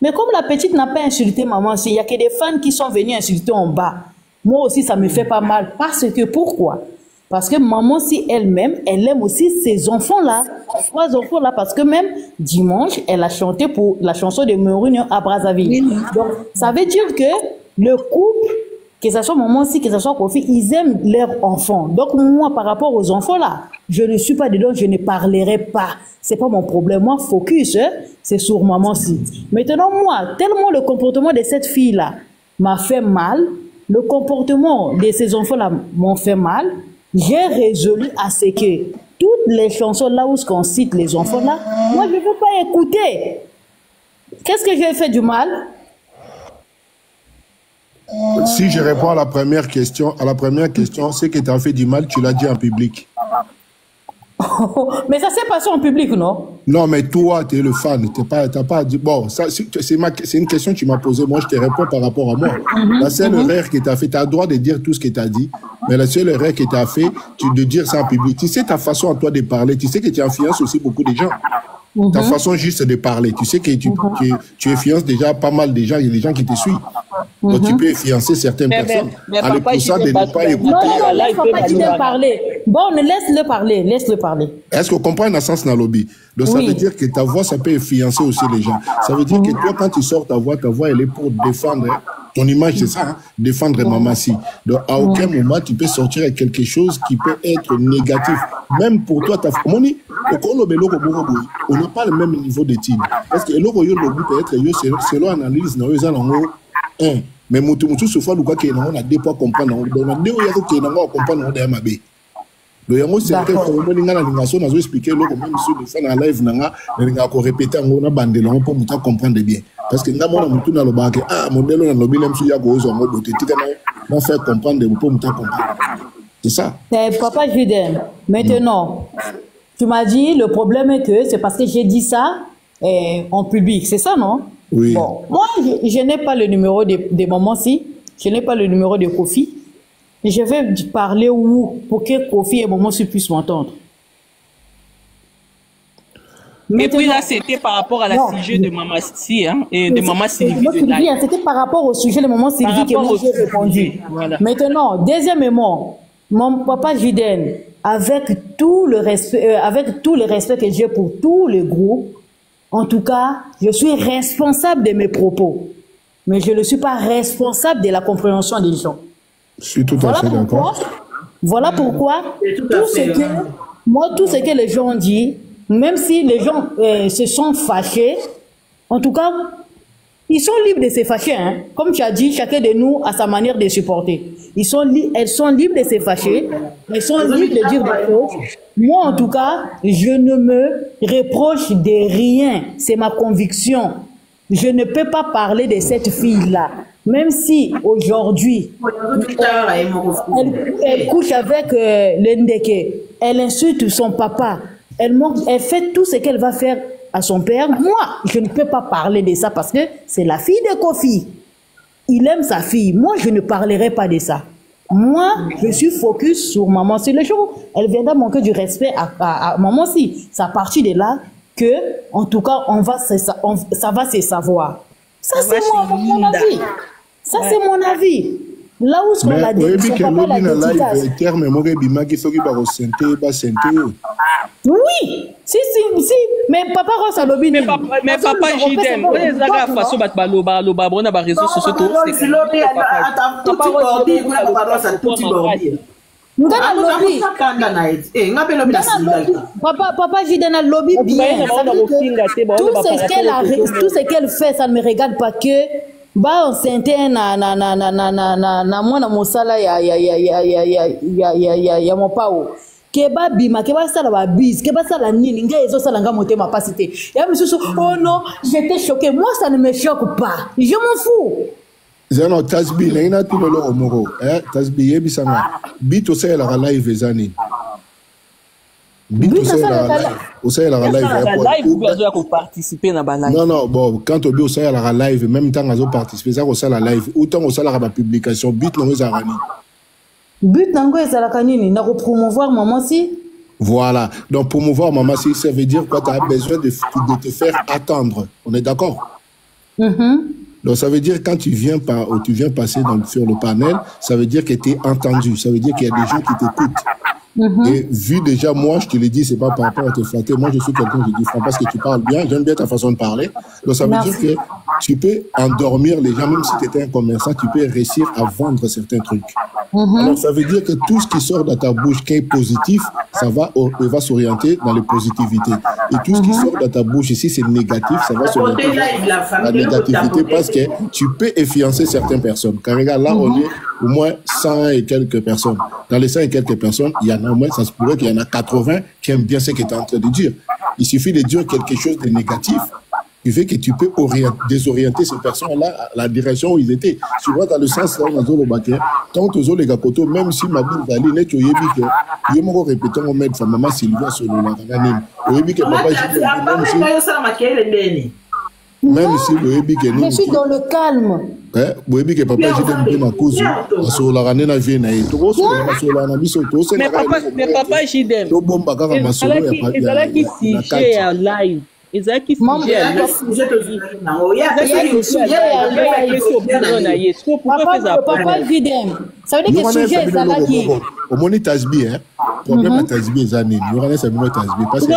Mais comme la petite n'a pas insulté maman, il y a que des fans qui sont venus insulter en bas. Moi aussi, ça me fait pas mal. Parce que, pourquoi? Parce que maman, si elle-même, elle aime aussi ces enfants-là. Trois enfants-là, parce que même dimanche, elle a chanté pour la chanson de Mourinho à Brazzaville. Donc, ça veut dire que le couple, que ce soit maman aussi, que ce soit Kofi, ils aiment leurs enfants. Donc, moi, par rapport aux enfants-là, je ne suis pas dedans, je ne parlerai pas. C'est pas mon problème. Moi, focus, c'est sur maman aussi. Maintenant, moi, tellement le comportement de cette fille-là m'a fait mal, le comportement de ces enfants-là m'ont fait mal, j'ai résolu à ce que toutes les chansons là où on cite les enfants là, moi je ne veux pas écouter. Qu'est-ce que j'ai fait du mal? Si je réponds à la première question, c'est que tu as fait du mal, tu l'as dit en public. Mais ça s'est passé en public, non? Non, mais toi, tu es le fan. T'as pas dit... Bon, c'est une question que tu m'as posée. Moi, je te réponds par rapport à moi. La seule erreur que tu as fait, tu as le droit de dire tout ce que tu as dit, mais la seule erreur que tu as fait, c'est de dire ça en public. Tu sais ta façon à toi de parler. Tu sais que tu influences aussi beaucoup de gens. Ta façon juste de parler. Tu sais que tu influences déjà pas mal de gens. Il y a des gens qui te suivent. Donc, tu peux influencer certaines personnes. Mais Allez, pour ça, de ne pas écouter. Non, il ne faut pas dire de parler. Bon, laisse-le parler, laisse-le parler. Est-ce qu'on comprend un sens dans le lobby? Donc, ça veut dire que ta voix, ça peut influencer aussi les gens. Ça veut dire que toi, quand tu sors ta voix, elle est pour défendre ton image, c'est ça, hein? Défendre Mamassi. Donc, à aucun moment, tu peux sortir avec quelque chose qui peut être négatif. Même pour toi, ta famille. On n'a pas le même niveau d'études. Parce que le lobby peut être, selon l'analyse, mais mutu souvent nous quoi on a deux points comprendre on a deux yako qui n'a pas comprendre on a mabé le yango c'est que comme on ngana lingaso nazo expliquer le comme sur le fan en live nanga linga ko répéter on a bandé pour mutu comprendre bien parce que ngamo na mutu na lo ba que modèle na lobby lem su yako ozo ngo boté tika na faire comprendre pour mutu comprendre c'est ça. Papa Juden, maintenant tu m'as dit le problème est que c'est parce que j'ai dit ça en public, c'est ça non? Oui. Bon, moi, je n'ai pas le numéro de Maman-Si, je n'ai pas le numéro de Kofi. Je vais parler où pour que Kofi et Maman-Si puissent m'entendre. Mais puis là, c'était par rapport à la sujet de Maman-Si, hein, et de Maman Sylvie. C'était par rapport au sujet de Maman Sylvie que moi j'ai répondu. Voilà. Maintenant, deuxièmement, mon papa Juden, avec tout le respect que j'ai pour tous les groupes, en tout cas, je suis responsable de mes propos. Mais je ne suis pas responsable de la compréhension des gens. Je suis tout à fait d'accord. Voilà pourquoi, tout ce que les gens ont dit, même si les gens se sont fâchés, en tout cas, ils sont libres de se fâcher. Hein. Comme tu as dit, chacun de nous a sa manière de supporter. Elles sont libres de se fâcher. Elles sont libres de dire des choses. Moi, en tout cas, je ne me reproche de rien. C'est ma conviction. Je ne peux pas parler de cette fille-là. Même si, aujourd'hui, elle couche avec l'Ndeke. Elle insulte son papa. Elle fait tout ce qu'elle va faire à son père. Moi, je ne peux pas parler de ça parce que c'est la fille de Kofi. Il aime sa fille. Moi, je ne parlerai pas de ça. Moi, je suis focus sur Maman Si. Le jour où elle viendra manquer du respect à Maman Si, c'est à partir de là que, en tout cas, ça va se savoir. Ça, c'est mon avis. Ça, c'est mon avis. Là où on a dit, oui, si, mais papa Rosa Lobby. Mais papa Jiden, on est à la façon de ba réseaux sociaux. Papa Jiden a lobby bien. Tout ce qu'elle fait, ça ne me regarde pas que. Ba enceinte na mwana mosala ya mopao keba bima keba sala ba bis keba sala nini nga ezo sala nga motema pasité ya misusu oh non j'étais choqué moi ça ne me choque pas je m'en fous zeno tasbi na ina tout le omoro tasbi yebisanga bito sala la live ezani bito sala la live pour participer na ba live. Non, bon, quand on dit au sala la live, même temps on participer ça au sala live, autant au sala la publication, but non ezarani. But nango ezalaka nini na promouvoir Maman Si. Voilà. Donc promouvoir Maman Si, ça veut dire quoi? Tu as besoin de te faire attendre. On est d'accord? Donc, ça veut dire quand tu viens passer sur le panel, ça veut dire que tu es entendu. Ça veut dire qu'il y a des gens qui t'écoutent. Et vu déjà, moi, je te l'ai dit, c'est pas par rapport à te flatter. Moi, je suis quelqu'un qui dit franchement parce que tu parles bien. J'aime bien ta façon de parler. Donc, ça veut dire que tu peux endormir les gens, même si tu étais un commerçant, tu peux réussir à vendre certains trucs. Alors, ça veut dire que tout ce qui sort de ta bouche qui est positif, ça va s'orienter dans les positivités. Et tout ce qui sort de ta bouche, ici, c'est négatif, ça va s'orienter dans la négativité parce que tu peux influencer certaines personnes. Car regarde, là, on est au moins 100 et quelques personnes. Dans les 100 et quelques personnes, il y en a au moins, ça se pourrait qu'il y en a 80 qui aiment bien ce que tu es en train de dire. Il suffit de dire quelque chose de négatif, qui fait que tu peux désorienter ces personnes-là à la direction où ils étaient. Tu vois, dans le sens là, on a dit au baquet, tant que les gars, même si ma bille d'aller, n'est-ce pas, il y a mon répétant, on met sa maman Sylvia sur le laganane. Oui, que papa, même si le Ebi que je suis dans le calme. Le Ebi que papa, j'ai dit ma cause, sur la ranée na vie na et tout, sur la nabi mais papa, j'ai dit, live. Papa Videm, ça veut dire que sujet est là qui au moni tasbi hein problème tasbi ezani yorana c'est moi tasbi parce que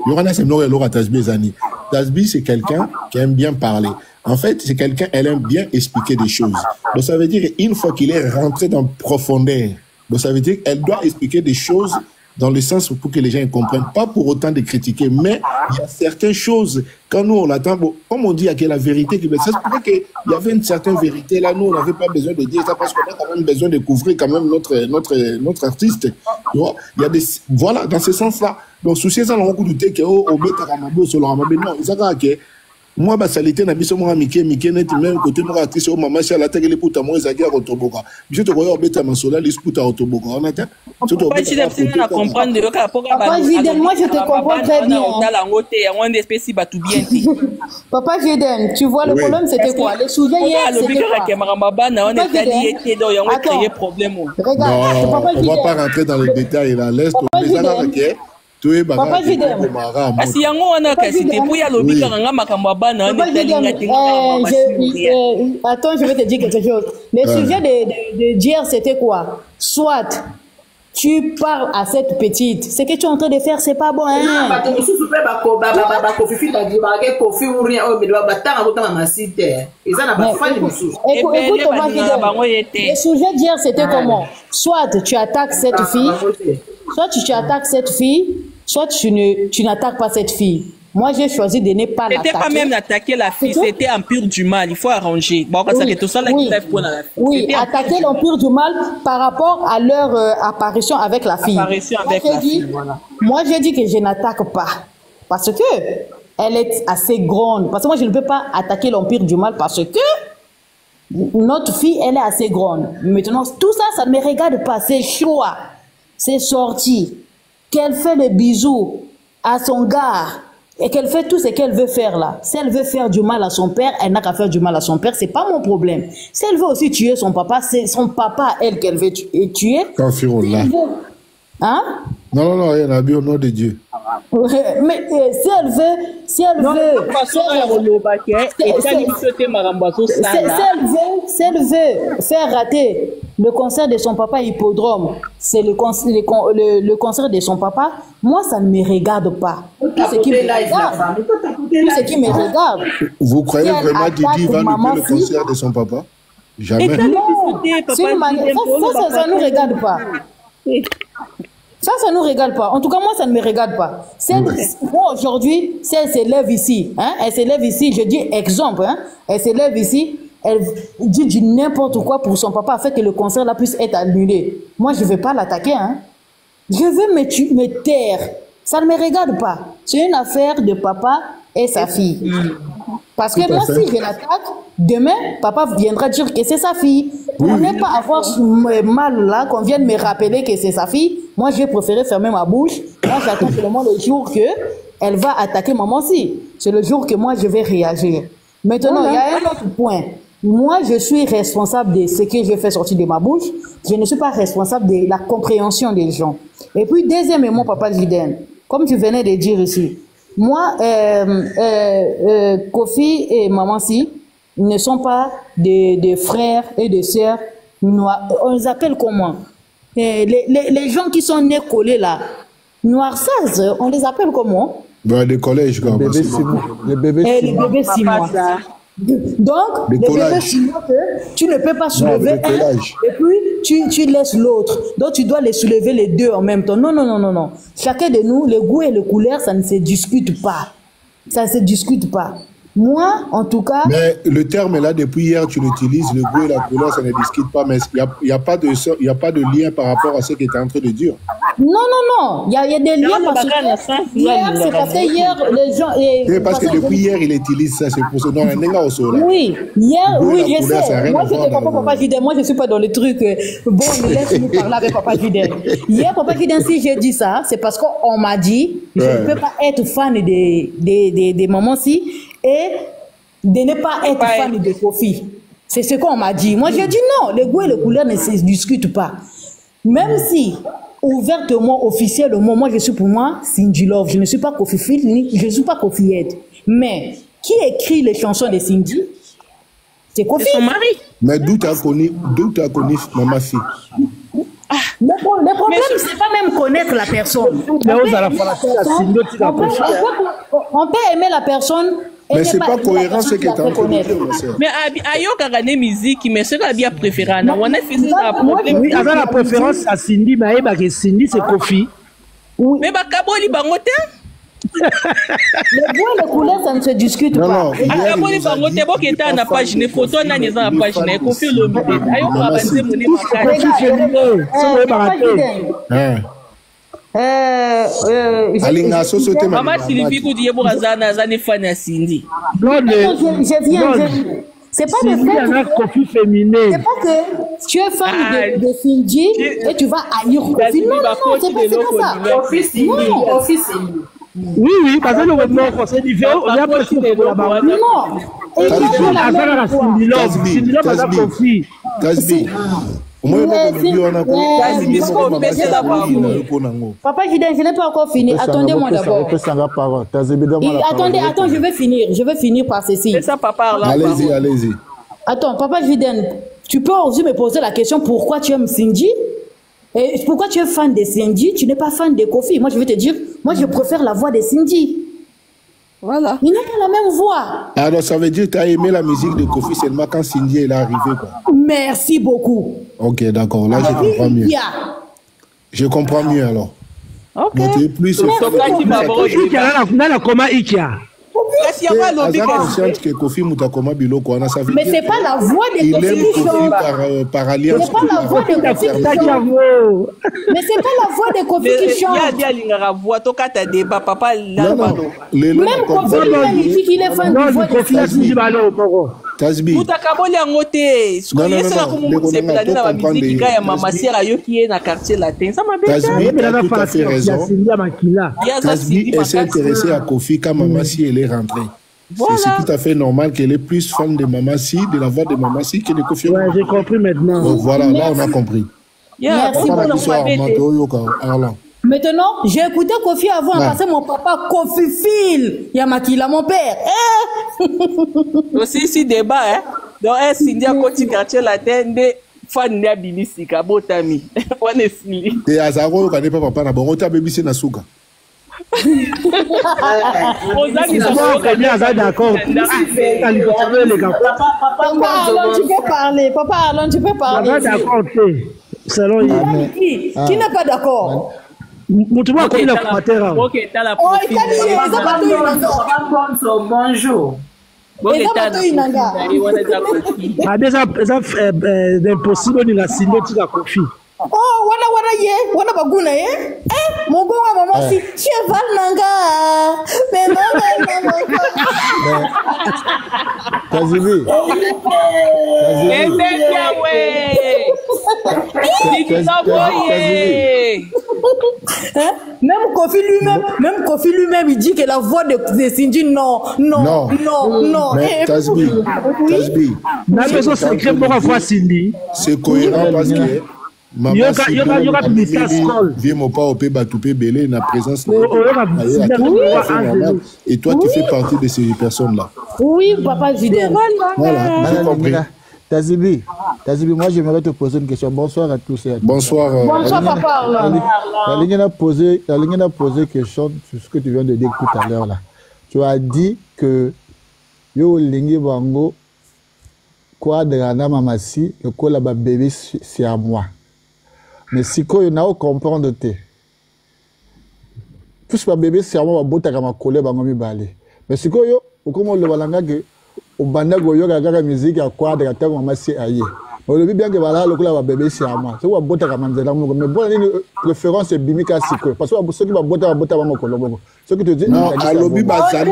yorana c'est moi le tasbi ezani tasbi c'est quelqu'un qui aime bien parler. En fait, c'est quelqu'un, elle aime bien expliquer des choses. Donc ça veut dire qu'une fois qu'il est rentré dans profondeur, donc ça veut dire qu'elle doit expliquer des choses dans le sens pour que les gens comprennent, pas pour autant de critiquer, mais il y a certaines choses, quand nous on attend, comme on dit, il y a la vérité, ça se pourrait qu'il y avait une certaine vérité, là nous on n'avait pas besoin de dire ça parce qu'on a quand même besoin de couvrir quand même notre artiste, tu vois, il y a des, voilà, dans ce sens-là, donc soucier ça, on a douté que au Betaramabo, sur le Ramabé, non, ils savent que moi, salité na biso moi Mickey net même côté moi actrice au maman si la télé les puta moi Zaki à Rotoboka. Je te vois beta masola les puta Rotoboka. On a tu dois pas comprendre de ka poka ba. Papa Jiden, moi je te comprends très bien. Dans la ngote ya one espèce ba tout bien. Papa Jiden, tu vois le problème c'était quoi? Le sujet hier c'était quoi? Regarde, on va pas rentrer dans les détails là, laisse tomber ça là OK. Papa Jiden. Asi yango wana kasi te pour ya lobika nga makambo bana on attends, je vais te dire quelque chose. Le sujet de hier c'était quoi? Soit tu parles à cette petite, ce que tu es en train de faire c'est pas bon hein. Écoute Papa Jiden. Le sujet d'hier c'était comment? Soit tu attaques cette fille, soit tu n'attaques pas cette fille. Moi, j'ai choisi de ne pas l'attaquer. C'était pas même d'attaquer la fille, c'était empire du mal. Il faut arranger. Bon, oui, attaquer l'empire du mal par rapport à leur apparition avec la fille. Moi, j'ai dit que je n'attaque pas. Parce que elle est assez grande. Parce que moi, je ne peux pas attaquer l'empire du mal parce que notre fille, elle est assez grande. Maintenant, tout ça, ça ne me regarde pas. C'est choix. C'est sorti. Qu'elle fait les bisous à son gars et qu'elle fait tout ce qu'elle veut faire là. Si elle veut faire du mal à son père, elle n'a qu'à faire du mal à son père, c'est pas mon problème. Si elle veut aussi tuer son papa, c'est son papa, elle, qu'elle veut tuer. Hein? Non, il y en a bien au nom de Dieu. Mais si elle veut faire rater le concert de son papa Hippodrome, c'est le concert de son papa, moi ça ne me regarde pas. Tout ce qui me regarde. Vous croyez vraiment Didi va louper le concert de son papa? Jamais. Non, ça ne nous regarde pas. Ça ne nous regarde pas. En tout cas, moi, ça ne me regarde pas. Moi, aujourd'hui, si elle s'élève ici, hein, je dis exemple, hein, elle s'élève ici, elle dit du n'importe quoi pour son papa, afin que le concert là puisse être annulé. Moi, je ne vais pas l'attaquer. Hein. Je veux me taire. Ça ne me regarde pas. C'est une affaire de papa et sa fille. Parce que moi, si je l'attaque, demain, papa viendra dire que c'est sa fille. Pour ne pas avoir mal là, qu'on vienne me rappeler que c'est sa fille, moi, je vais préférer fermer ma bouche. Moi, j'attends seulement le jour qu'elle va attaquer maman aussi. C'est le jour que moi, je vais réagir. Maintenant, il y a un autre point. Moi, je suis responsable de ce que je fais sortir de ma bouche. Je ne suis pas responsable de la compréhension des gens. Et puis, deuxièmement, papa Jiden, comme tu venais de dire ici, Moi, Kofi et Maman Si ne sont pas des frères et des sœurs noirs. On les appelle comment? Les gens qui sont nés collés là, noirsazes, on les appelle comment? Bah, des collèges, quoi. Les bébés Les bébés 6 mois. Donc, les bébés 6 mois que tu ne peux pas soulever un, et puis tu laisses l'autre. Donc, tu dois les soulever les deux en même temps. Non, non, non, non, non. Chacun de nous, le goût et le couleur, ça ne se discute pas. Ça ne se discute pas. Moi, en tout cas... Mais le terme est là depuis hier, tu l'utilises, le goût et la couleur, ça ne discute pas, mais il n'y a pas de lien par rapport à ce que tu es en train de dire. Non, non, non, il y a des liens parce que hier, c'est parce que hier, les gens... C'est parce que depuis hier, il utilise ça, c'est pour ça. Oui, hier, oui, je sais. Moi, je ne comprends pas Papa Jiden, moi, je ne suis pas dans le truc. Bon, laisse-nous parler avec Papa Jiden. Hier, Papa Jiden, si j'ai dit ça, c'est parce qu'on m'a dit, je ne peux pas être fan des mamans si, et de ne pas être fan de Kofi. C'est ce qu'on m'a dit. Moi, j'ai dit non, les goûts et les couleurs ne se discutent pas. Même si, ouvertement, officiellement, moi, je suis pour moi Cindy Love. Je ne suis pas Kofi Phil, je ne suis pas Kofi Ed. Mais, qui écrit les chansons de Cindy? C'est Kofi. C'est son mari. Mais d'où tu as connu Maman Si? Le problème, c'est pas même connaître la personne. On peut aimer la personne. Mais c'est pas cohérent ce que tu as entendu. Mais ayo kagane musique, mais ce que bien préféré, on a fait ça. Oui, avec la préférence à Cindy, mais Cindy c'est Kofi. Mais bakaboli bangote. Le goût et le couleur, ça ne se discute pas. Bakaboli bangote, bon qui était à la page, les photos n'a pas la page, mais Kofi l'homme. Ayo kagane musique. Maman Sylvie qui dit que fan à Cindy. Je viens. C'est pas le fait c'est pas que tu es fan de Cindy et tu vas haïr Kofi. Non, c'est pas ça. Oui, parce que le c'est différent. On a presque là-bas. Non. Cindy Love, Kofi. Papa Jiden, je n'ai pas encore fini. Attendez-moi d'abord. Attends, je vais finir par ceci. Allez-y. Attends, Papa Jiden, tu peux aussi me poser la question pourquoi tu aimes Cindy? Et pourquoi tu es fan de Cindy? Tu n'es pas fan de Kofi. Moi, je vais te dire, moi, je préfère la voix de Cindy. Voilà. Ils n'ont pas la même voix. Alors, ça veut dire que tu as aimé la musique de Kofi seulement quand Cindy est arrivée, quoi. Merci beaucoup. Ok, d'accord. Là, je comprends mieux. Je comprends mieux, alors. Ok. Mais tu es plus... consciente que Kofi Mutakoma Biloko, mais c'est pas la voix de Kofi qui chante. Par alliance. C'est pas la voix de Kofi qui chante. Mais c'est pas la voix de Kofi qui chante. Même Kofi lui-même, il dit qu'il est fan de voix de Kofi. Tasbi. Non, tout à fait raison. Tasbi s'est intéressée à Kofi quand Maman Si elle est rentrée. Voilà. C'est tout à fait normal qu'elle est plus fan de Maman Si, de la voix de Maman Si que de Kofi. Ouais, j'ai compris maintenant. Donc voilà, là on a compris. Merci beaucoup. Maintenant, j'ai écouté Kofi avant, parce que mon papa Kofi Phil, Yamakila, mon père. Aussi, si débat, hein. Donc, Cindy a continué quartier latin de fan de Bilisika, Botami. Honestly. Et Azaro, on n'est pas papa, on a bon, on t'a bébé, c'est Nasuka. Papa Alon, tu peux parler. D'accord, selon qui n'est pas d'accord? Bonjour. Impossible de la signer la Kofi. Oh, wana baguna mogonga Maman Si cheval nanga mais même Kofi lui-même il dit que la voix de Cindy non. Mais Tasbi. C'est cohérent parce que Maman, si yoka ministère scroll. viens mon pas au pays batoupé belé na présence. Et toi, tu fais partie de ces personnes-là. Oui, papa Jiden. Voilà, j'ai compris. Tazibi, moi j'aimerais te poser une question. Bonsoir à tous et à toutes. Bonsoir. Bonsoir, papa. La ligne a posé question sur ce que tu viens de dire tout à l'heure là. Tu as dit que yo lingi bango quadrana mamasi le ko la ba bébé c'est à moi. Mais si ko na o comprendre te. Plus ba bébé c'est à moi ba bota kama kole bango mi balé. Mais si ko yo o komo le balanga que au banda goyo gaga musique à quadra ta mamasi aye. On le vit bien que voilà le ko la ba bébé c'est à moi. C'est wa bota kama nzela mo mais bon une préférence bimika siko parce que ceux qui ba bota bango kolo bongo. Ce que tu dis non, à lobby bazali.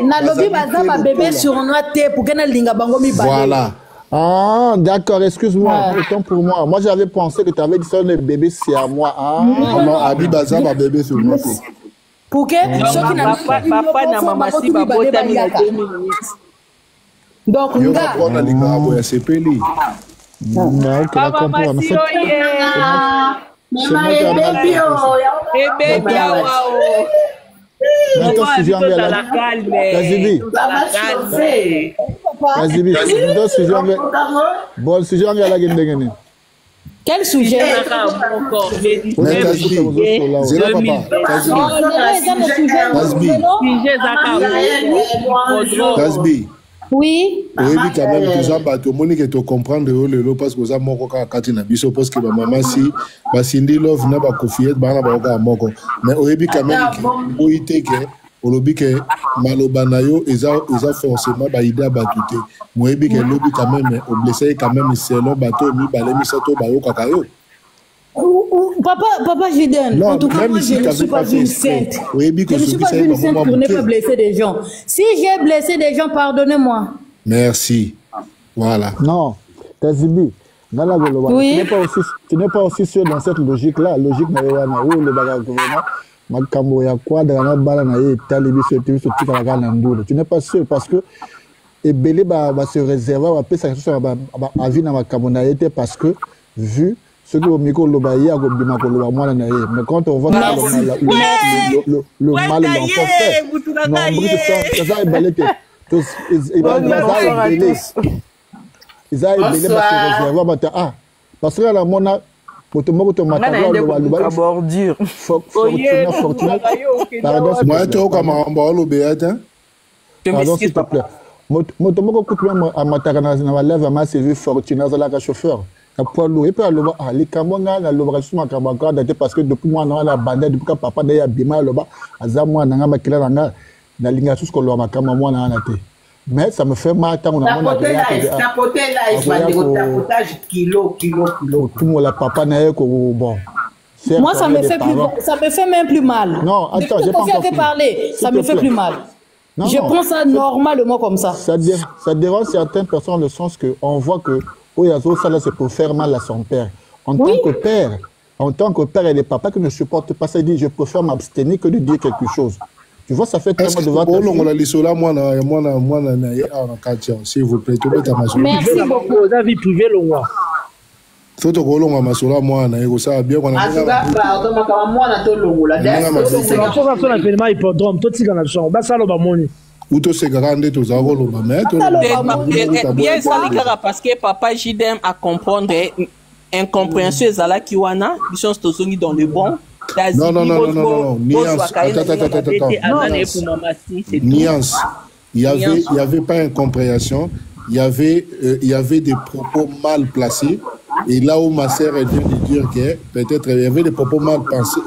Na lobby baza ma bébé sur noité pour que na linga bango mi balé. Voilà. Ah, d'accord, excuse-moi, autant pour moi. Moi, j'avais pensé que tu avais dit ça, le bébé, c'est à moi. Ah, non, Abibaza, ma bébé, sur moi. Pour que ceux qui n'ont pas papa na maman si ba bota mi na 2 minutes. Donc, on va prendre les gars, ouais, c'est peli. Non, ok, la comprends. En fait, c'est moi qui ai bébé, maintenant, sujet anglais là. Kazibi, bon, le sujet anglais là, quel sujet? Kasbi. Oui. Oui, quand même, tout ça, tout le monde qui te comprend de l'eau parce que ça, moi, quand Katina Bisso, parce que ma maman, si, ma Cindy Love n'a pas confié, bah, n'a moko. Mais au début, quand même, où il était que, au lobby que Malobanayo, ils ont forcément, bah, idée à battre. Moi, il que lobby quand même, au blessé, quand même, c'est le bateau, mi balé, mi sato, bah, au cacao. Papa Jiden, en tout cas, moi, je ne suis pas une sainte. Je ne suis pas une sainte pour ne pas blesser des gens. Si j'ai blessé des gens, pardonnez-moi. Merci. Voilà. Non, Kazibi, oui. Tu n'es pas aussi sûr dans cette logique-là. Logique, le bagage tu n'es pas sûr parce que et Belé va se réserver à faire à vie dans ma camonaïté parce que vu ce que au micro le bailli a mais quand on voit le mal l'enfant fait ils ont belé ah parce que la mona bordure. Pardon, s'il te plaît. Motomoko coupe à Matarana, na lève ma série Fortuna la chauffeur. Après l'eau et puis le ah les Kamanga na l'obration Kamanga daté parce que depuis moi na la bande depuis que papa d'ailleurs bima loba azamwa na ngama kila na linga tout ce que lo makama moi na té. Mais ça me fait mal tant on a mon tapoter là il va dire tapotage kilo. Tout mon la papa na ko bon. Moi ça me fait même plus mal. Non, attends, j'ai pas encore parlé, ça me fait plus mal. Non, je prends ça normalement comme ça. Ça dérange certaines personnes dans le sens que on voit que ça là c'est pour faire mal à son père. En tant que père et les papas qui ne supportent pas ça, dit je préfère m'abstenir que de dire quelque chose. Tu vois, ça fait tellement de votre s'il vous plaît, merci beaucoup. Vous avez privé le roi. Faut que l'on masola moi na ego ça bien qu'on a moi na to longola Uto se grande to za loba mais bien ça parce que papa Jidem a comprendre incompréhension ezala kiwana bisons tozongi dans le bon. Non. Nuance. Il y avait pas incompréhension. Il y avait des propos mal placés. Et là où ma sœur vient de dire que peut-être il y avait des propos mal placés,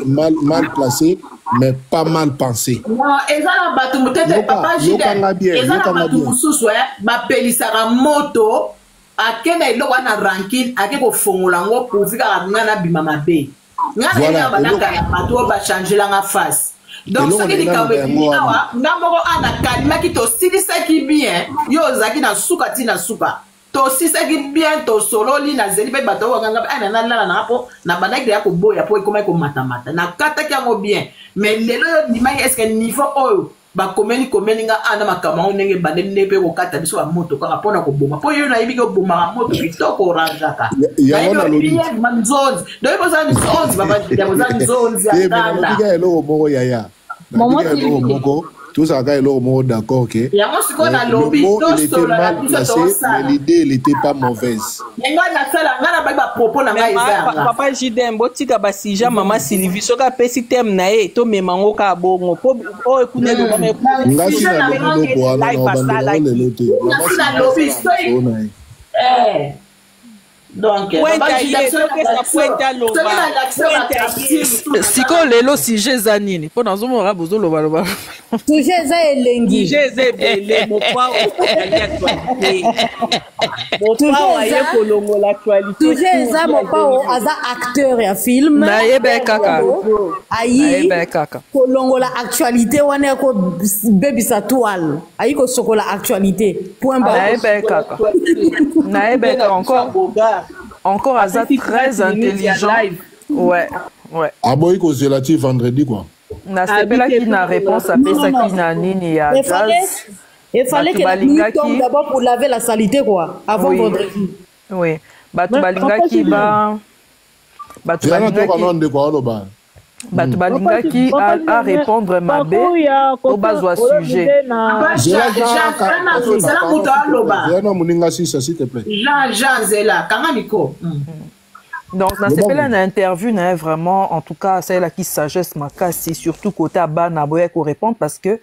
mais pas mal pensés. Non, ezala batu peut-être papa Jidem. Ezala batu mususu ba pelisaka moto akena ilo wana ranking akeko fongola ngo pour fika ngana bima mabe. Ngana banaka ya batu ba changer la face. Donc ce qui dit quand même ngamboko ana kalima ki to silisa ki bien yo zaki na suka tina suka. To sisaki bien to sololi na zeli be bato wanga ana na hapo na banaki ya ko boya po ikoma ko matamata na kata ki ngo bien mais lelo yo dimaki est-ce que niveau oyo bakomeli nga ana makambo ndenge bande nebe kokata biso ba moto kaka pona koboma po yo na yebi ko boma moto kitoko oranjaka ya na lodi manzonzi donc boza ni zonzi baba ya boza ni zonzi akanda ya eloko moko ya maman moko tout ça quand eloko moko d'accord que yango siko na lobby il était mal placé mais l'idée elle était pas mauvaise nga na sala nga na ba propos na nga eza papa Jidem botika basija mama Sylvie soka pesi tem na ye to memango ka bongo po o ekune lo me ngasi na lobby bo ana no bande le lote ngasi na lobby donc siko lelo sujet za nini mpo nazomona bozoloba sujet eza elengi sujet eza ebele mopao aye kolongola actualité sujet eza mopao aza acteur ya film nayebe kaka ayi kolongola actualité wana ya kobebisa toile ayi kosokola actualité point nayebe kaka encore Aza très intelligent. Ouais. Aboy ko zelati vendredi quoi. Na sepela qui na réponse à pesa qui na nini ya jazz. Il fallait que la nuit tombe d'abord pour laver la salité quoi avant vendredi. Oui. Batu balingaki ba Batu balingaki a répondre mabe au bazwa sujet. Jean Zela, Kangamiko. Donc, dans ce cas-là, on a interview, vraiment, en tout cas, celle qui sagesse ma casse, c'est surtout côté à bas, n'a pas répondre parce que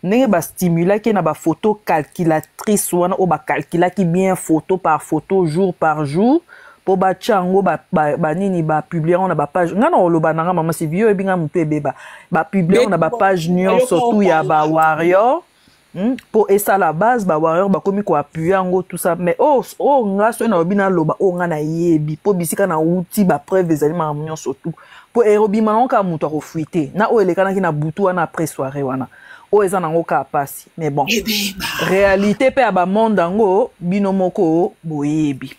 n'est pas stimulé qu'il y a une photo calculatrice ou une calcula qui bien photo par photo, jour par jour. Pour bachango nini publier on a page ngana oloba nanga mama c'est vieux et bien mutu beba publier on a page nuon surtout ya ba warrior pour esa la base ba warrior ba komi ko appuyer ngo tout ça mais nga so na obina loba ngana yebi po bisika na uti ba preuve ezali ma munyo surtout pour erobima nka mutu akofuite na elekana ki na butu wana après soirée wana eza nango ka pasi mais bon réalité pe ba monde ngo binomoko boyebi.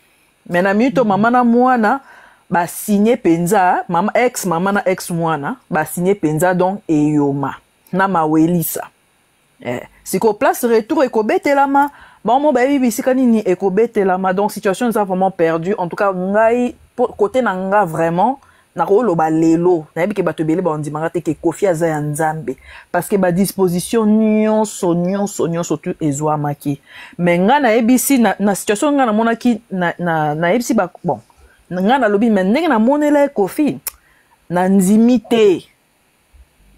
Mais na mito mama na mwana ba signé penza mama ex mwana ba signé penza donc eyoma na mawelisa siko place retour ekobetelama ba mo ba bibi sikani ni ekobetelama donc situation est vraiment perdue en tout cas ngai côté na nga vraiment na ko loba lelo na yebi ke bato bele ba ndimanga te ke Kofi aza ya nzambe parce que ba disposition nyonso tout ezwa maki mais nga na yebi si na situation nga na mona ki na yebi si ba bon nga na lobi mais ndenge na monela Kofi na nzimite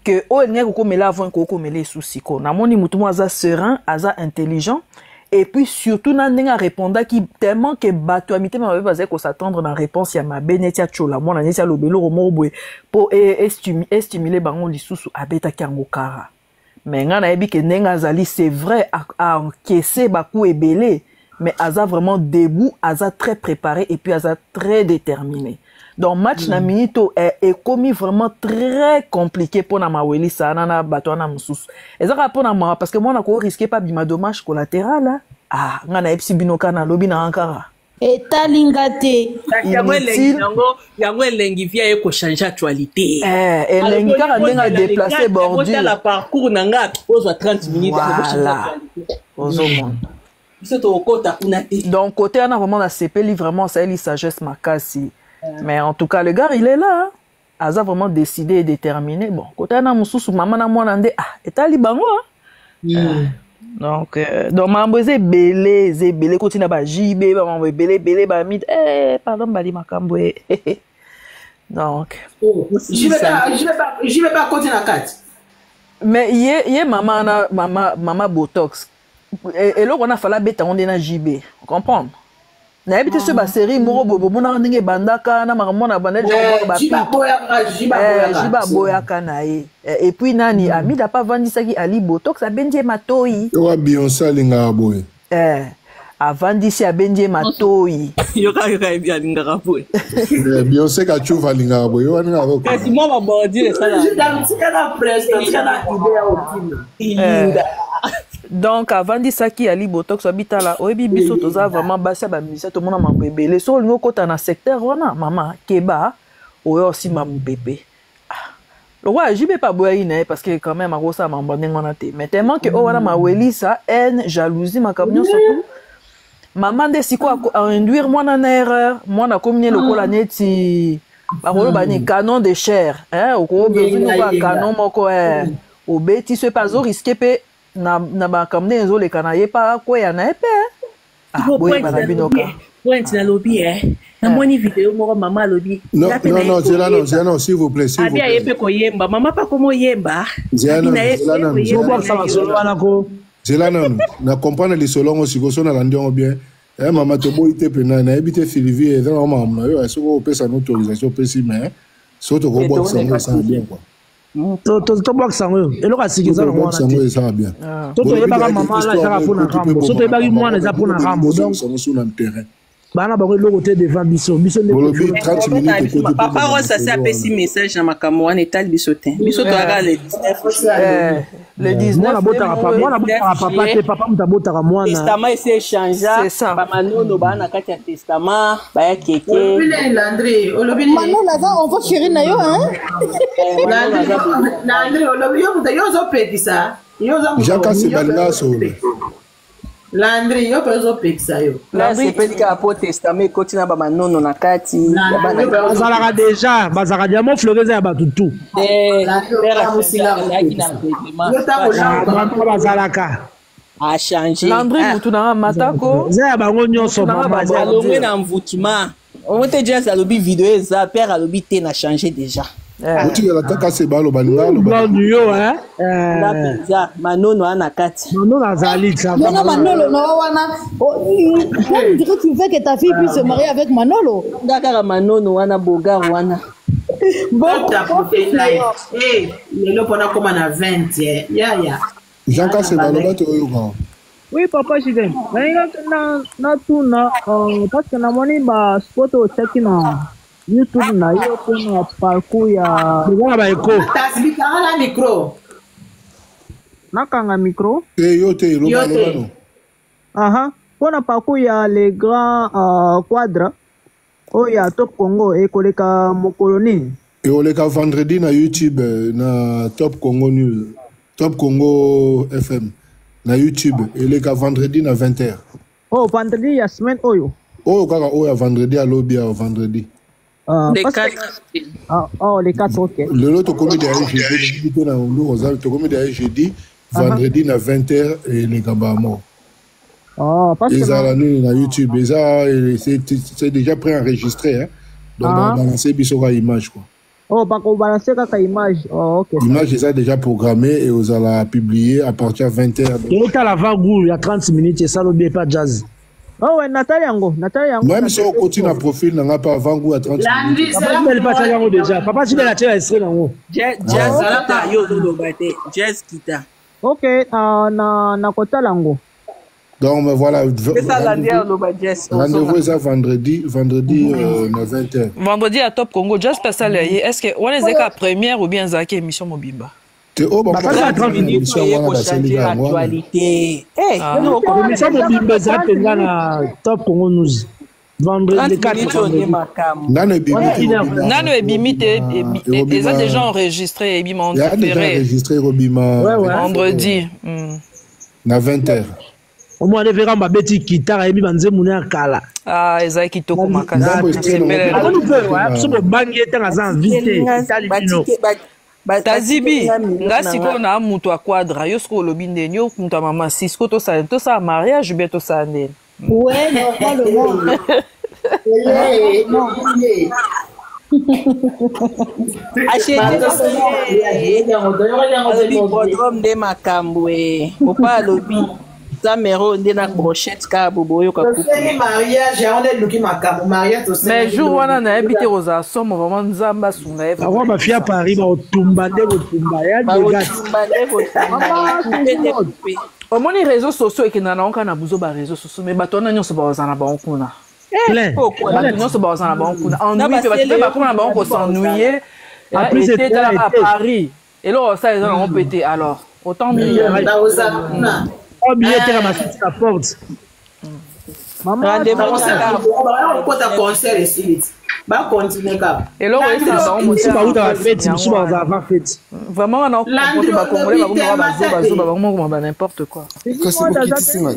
que o nga ko komela avant ko komela souci ko na moni mutu mo aza serein aza intelligent. Et puis surtout n'a répondant qui tellement que bateau amité m'a pas qu'on s'attendre dans réponse ya ma benetia chola moi na le belo romobwe pour estimuler bango lisusu abeta kango kara mais nga na yebi que nenga zali c'est vrai à encaisser baku ebele mais aza vraiment debout aza très préparé et puis aza très déterminé. Donc match na minito est commis vraiment très compliqué pour na maweli ça na bato na mususu. Ezaka pour na ma parce que moi na ko risquer pas bima dommage collatéral nga na epsi binoka na lobi na ankara. Et talingate yango elengi via eko changer actualité. Elengi kaka ndenga déplacer bordure. La parcours nanga ozwa 30 minutes voilà. Ozomon. Donc côté on a vraiment la CPL vraiment ça li sagesse makasi. Mais en tout cas, le gars, il est là. Aza vraiment décidé et déterminé. Bon, quand on a mon maman na moi nande et tali bango. Donc mamboze belé continue ba jibe ba mambo belé ba mid pardon bali makambo. Donc je vais pas continuer à 4. Mais yé maman botox. Et là on a fallu beta on na jibe. Comprendre? Na habité sur ba série moro bobo mona ndenge bandaka na makamona bandel ba jiba boyaka na ye et puis nani ami da pas vandisaki ali botox a benje matoi yo Beyoncé linga boy avandisi a benje matoi yo ka linga boy Beyoncé ka chuva linga boy yo ninga ko kasi moi ba bordire ça là na prestation na idée donc avant dit ça qui ali botox habita là oyebi biso toza vraiment basa ba musicien to mona mambo ebele so lingo kota na secteur wana mama keba oyo aussi mamu bébé Ouais, j'y vais pas boire parce que quand même, à ça m'a abandonné mon athée. Mais tellement que, oh, ma weli, ça, haine, jalousie, ma camion surtout. Maman de si quoi, induire moi en erreur, moi na combiné le col année ti, parole bani canon de chair, hein, au gros besoin de canon moko au bêti ce pas au risqué pe na ba comme des les canaillés pas quoi y en a épais. Ah, oui, pas binoka. Point na lobby na moni vidéo mo maman lobby. Non, non, s'il vous plaît, s'il vous plaît. Abia yembe ko yemba, maman pas comme yemba. Zelana, na comprendre les solons aussi, go sona landion bien. Eh maman to boy te pena na ebite Filivi et dans maman na yo eso go pesa no autorisation pesi mais so to go box ça bien quoi. To box sango. Elo ka sikiza no mwana. Sango ça bien. To yeba ka maman la saka pona rambo. So to yeba ki mwana za pona rambo. Donc sango sur le terrain. Bana ba ko logo te devant biso ne 30 minutes. Papa Rosa ça pesi message na makamwa na etal bisotin. Bisoto aga le 19. Le 19 moi na papa te papa mutabota ka mwana testament essaie changer ba manono ba na kati ya testament ba ya keke Landry Manon là on va chérir na yo hein Landry olobi yo zo pekisa yo zo Jaka se balga so Landry yo pezo pekisa yo Landry pelika po testament koti na ba manono na kati bazalaka déjà bazalaka diamo floreza ya batutu bazalaka a changer Landry mutu na matako za ya bango nyonso alongwe na mvutuma on te dire ça lobi vidéo eza père alobi te na changer déjà Uti la taka se balo baningalo balo yo hein la pizza manono ana kati manono azali ça non Manolo no wana on dirait que tu veux que ta fille puisse se marier avec Manolo d'accord manono wana bogar wana bon lelo pona koma na 20 ya Jaka se balo bato yo ko oui papa Jidem na tuna parce que na moni ba photo cheki na YouTube na yo pona parcours ya ba eko tasbika la micro nakanga micro yo te lo aha pona parcours ya les grands quadres o ya Top Congo e koleka mokoloni et oleka vendredi na YouTube na Top Congo News Top Congo FM na YouTube eleka vendredi na 20h oh vendredi ya semaine oyo kaka oyo vendredi à lobby à vendredi les 4 les 4 ok le lot commis jeudi na ndo ozal to commis jeudi vendredi na 20h et les gabamo parce que ça na YouTube c'est déjà préenregistré hein donc on va balancer bisoka image quoi pas qu'on balancer kaka image ok image est déjà programmée et vous allez publier à partir de 20h et ta la vague il y a 30 minutes et ça l'obé pas jazz ouais Nathalie yango même si on continue à profil n'a pas avant goût à 30 minutes papa elle pas yango déjà papa tu la tire extrait yango jazz guitar yo do bate jazz guitar ok na kota lango donc voilà rendez-vous ça vendredi na 20h vendredi à Top Congo just passer là est-ce que on est ka première ou bien zaki émission mobimba te o ba pas 30 minutes pour changer l'actualité émission mobimba za tenga na Top Congo News vendredi 4 nano ebimite ils ont déjà enregistré ebima enregistré vendredi na 20h au moins on verra ma bêtise guitare et bi banze muna kala eza kitoko makasi so bangi etanga za invité tazibi nga sikoyo na mutu a quadra yo sikoyo olobi ndeni yo mutu a mama si sikoyo tosala mariage bien tosala ndeni ouais normalement alobi de makambo opa alobi Samero nde na brochette ka boboyo ka coupe mariage on est luki makambo mariage aussi mais jour wana na habité rosa somo vraiment nzamba sunga eva avant ba fia Paris ba otumba de otumba ya omoni réseaux sociaux ekenda na onka na buzo ba réseaux sociaux mais bato na nyonso ba ozana ba onkuna bato nyonso ba ozana ba onkuna ennui pe bato ba koma ba onko s'ennuyer était à Paris et là ça ils ont pété alors autant mieux oh billet à ma sortie la porte maman rendez-vous concert ici ba continuer ka eloko esa bango vraiment wana okomporte bakongolais bazoba bango moko ba n'importe quoi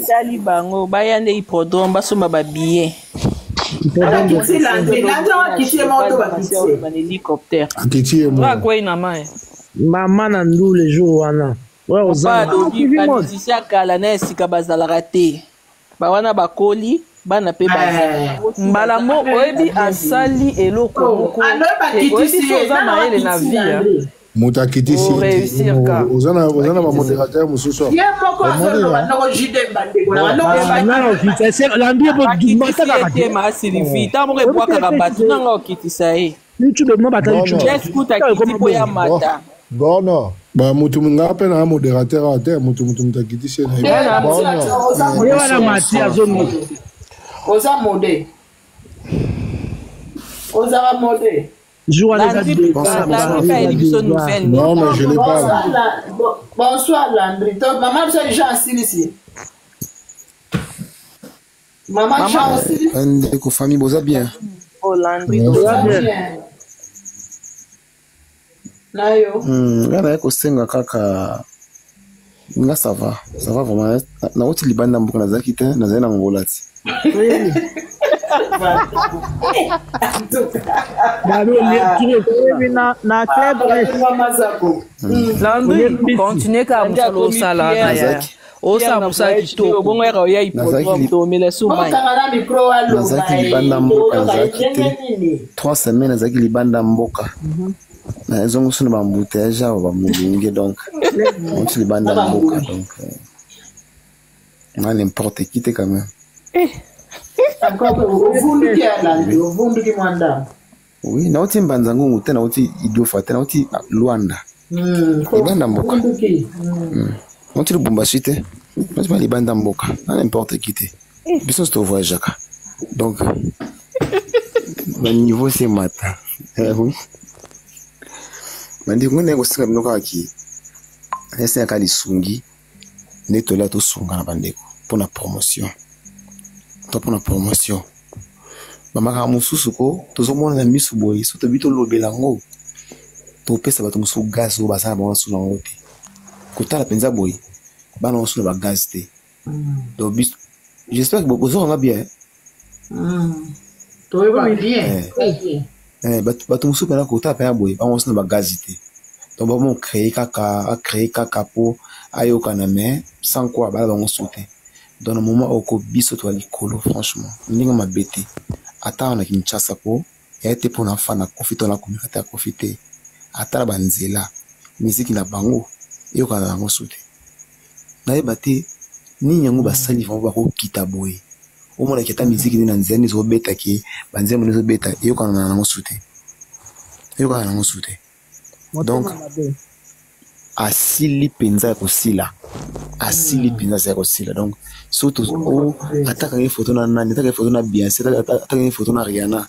sali bango baya nde hippodrome basomba babillet hélicoptère akwei na mai mama na ndu le jour wana musicien akala na esika bazalaka te bawana bakoli bana pe mbala mo oyebi asali eloko moko oyebi so oza mayele na vie moto akitisi oza na bamodérateur mosusu sylvie ntango moko ebwakaka bato nanga okitisa ye eskuta kiti po ya mata bono mutu nga mpe na modérateur awa te mutu akitisi ye wana mati azoni oza mode ozaka mode non mais je l'ai pas bonsoir Landry maman biso Jean asilisi maman Jean asilisi ndeko famille boza bien Landry nayo nga naye kosenga kaka nga ça va vraiment nauti libanda mboka nazalaki te nazali na ngola ti Landry continue ka musala osala na ya osa musala kitoko bongo ya oya hippodrome to mele sumai nazalaki libanda mboka nazalaki te 3 semaines nazalaki libanda mboka na ezongo suna bambouteillage awa bamolinge donc nauti libanda mboka donc na n'importe qui te quand même oui nauti mbanza ngungu te nauti idiofa te nauti Luanda libanda mboka nauti Lubumbashi te nauti ba libanda mboka na n'importe qui te biso sto voyagaka donc le niveau c'est matin oui mandi ngone kosinga bino kaka ki ese akali sungi netola to sunga na bandeko pour la promotion bamaka mususu ko tozomona na misu boy so to bito lobela ngo to pesa bato musu gaz o basala ba sula ngote kotala penza boy bana osula ba gaz te donc j'espère que vous aurez bien to va bien bato musu pena kotala pena boy ba osula ba gaz te donc ba mo créer kaka po ayoka na mais sans quoi ba on sauter dans le moment où biso to likolo franchement ndinga mabete ata na Kinshasa po ya été pour enfant na profiter na communauté à profiter ata banzela musique na bango yoka na ngo sauter na ebate ni nyango basali vont ba ko kita boy o mona kita musique ni na nzeni zo beta ki banzemo ni zo beta yoka na ngo sauter donc asili penza kosila donc surtout o ataka une photo na nani ataka photo na Beyoncé ataka une photo na Rihanna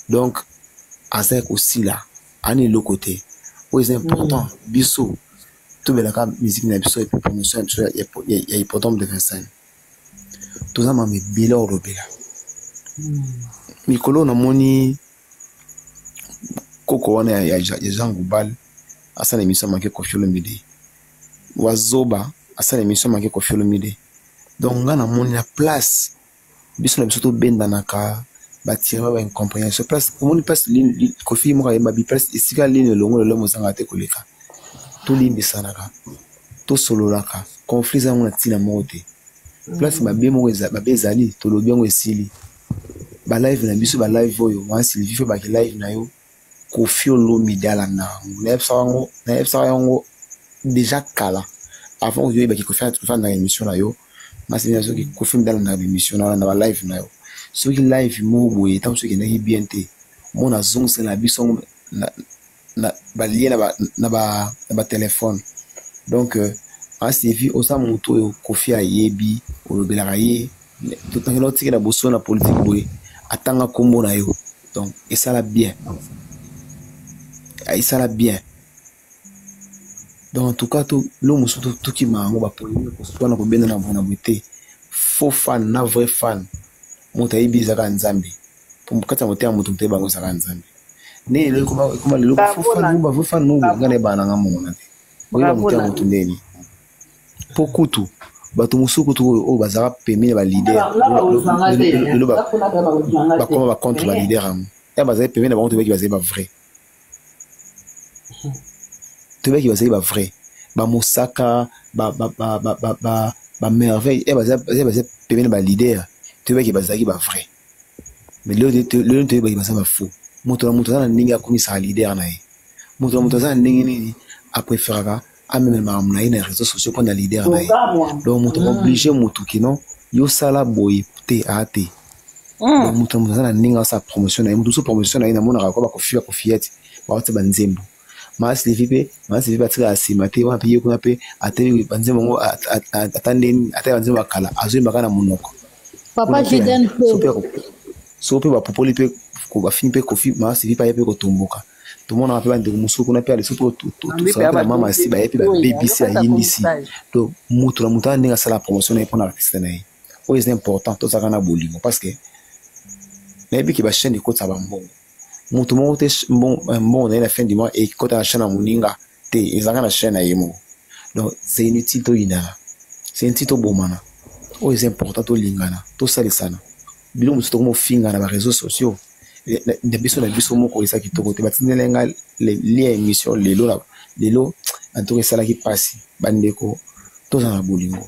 donc asa kosila ani le côté c'est important biso to bela ka musique na biso et promotion ya hippodrome de Vincennes tout ça m'a mis bila o robela mikolo na moni koko wana ya Jean Goubal asa na émission manqué Koffi Olomide wazoba asa na émission manqué Koffi Olomide donc nga na moni na place biso na biso to benda naka batira ba incompréhension place moni place Koffi mo ka yeba bi place isika ligne longo le mozanga te koleka to limbisanaka to sololaka conflit za ngona tina mote place mabe mo ezali to lobi ngo esili ba live na biso ba live oyo wa Sylvie fe ba live na yo Koffi Olomide ala na epsa yango déjà kala avant que yo Koffi na émission na yo mas bien sûr que Koffi ndala na émission na ba live na yo so ki live mo boye tant so ki na bien te mo na zong c'est la biso na ba lien na ba téléphone donc Sylvie osa moto yo Koffi ayebi olobela kaye tout en l'autre na boso na politique boye atanga kombo na yo donc et ça la bien ça la bien donc en tout cas tout l'homme surtout tout qui m'a ba pour soit na ko benda na bona beauté faux fan na vrai fan monta ibizaka nzambi pour kata moté amutu te bango saka nzambe ne le comment le faut faire nous ngane bana ngamona oyo moté amutu ndeni pokutu bato musuku tu o bazara pemine ba leader ba comment ba contre ba leader am ya bazara pemine ba contre ba bazara ba vrai tu veux qui bazara ba vrai ba musaka ba merveille ya bazara pemine ba leader tu veux qui bazara ba vrai mais le te ba bazara faux moto na ninga komisa leader na ye moto na ninga ni a préférera a même na les réseaux sociaux pour na leader na ye donc moto obligé moto qui non yo sala boy te ate donc moto na ninga sa promotion na ye moto so promotion na ye na mona ko ba ko fiat ba te banzembo mas levipe tra asimate wa piye ko pe ate banzembo ngo atande ate banzembo akala azo makana monoko papa Jiden so pe ba popoli pe ko ba fin pe kofi mas levipe pe ko tomboka tout le monde a appelé de musuku na pe ale surtout tout ça la maman si ba pe ba baby si ayindi si donc mutu ninga sala promotion na pour artiste na ye o est important to ça kana bolingo parce que na bi ki ba chaîne ko ça ba mbongo mutu mo te bon na la fin du mois et ko ta chaîne muninga te ezanga na chaîne na yemo donc c'est inutile to ina c'est inutile to bomana o est important to lingana to salisana bilo mutu to mo finga na ba réseaux sociaux de biso na biso moko esa kitoko te batindelenga les émissions lelo anto esala ki pasi bandeko toza na bolingo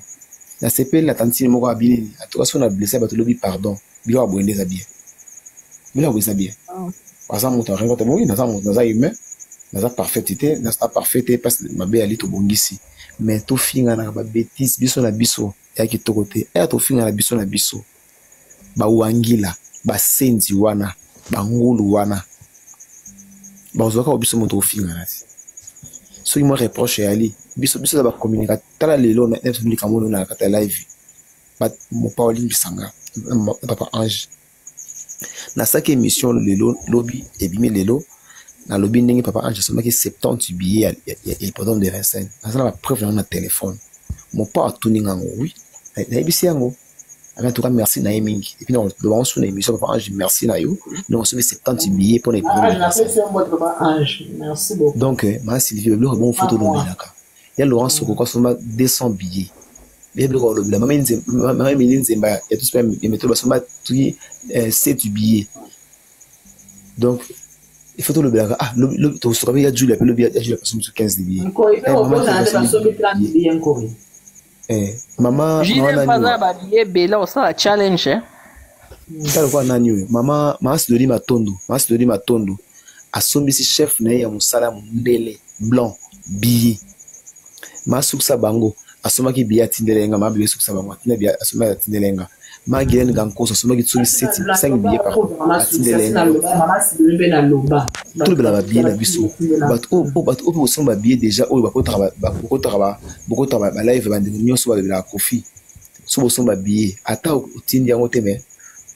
na sepeli na tantine moko abili atoka so na blessé bato lobi pardon bilo abwendeza bien bilo abwendeza bien pasa moto rengo te moi naza humain naza parfaité naza parfaité parce que mabe ali to bongisi mais to finga na ba bêtise biso na biso ya kitoko te to finga na biso ba wangila ba senzi wana bangulu wana bazoka obiso moto ofinga nati so moi reproche ali biso ba communiquer tala lelo na public amono na kata live ba mo Pauline Bisanga papa Ange na saki émission lelo lobby ebimi lelo na lobby ndenge papa Ange somaki 70 billets il pendant de 25 na la preuve na téléphone mon pas tuninga oui na ebisi yango. En tout cas, merci na mingi. Et puis non, le on sur l'émission papa Ange, merci na yo. Nous on se met 70 billets pour les merci beaucoup. Donc ma Sylvie le bon photo de Melaka. Il y a Laurent Sokoko soma 200 billets. Bien le la maman Nzemba, il y a tout ça les méthodes soma 7 billets. Donc il faut le blague le to sera bien Jules appelle le billet Jules passe sur 15 billets. Maman challenge maman Sidori Matondo asombisi chef na ya musala mbele blanc billet masuksa bango asomaki billet tindelenga mabe suksa bango atindelenga asomaki atindelenga magirene gankoso asomaki tsuri 5 billets par atindelenga tout bela billet na biso but o somba billet déjà o bakotaka ba live bande nyonso ba bela kofi so somba billet ata otindi yango te mais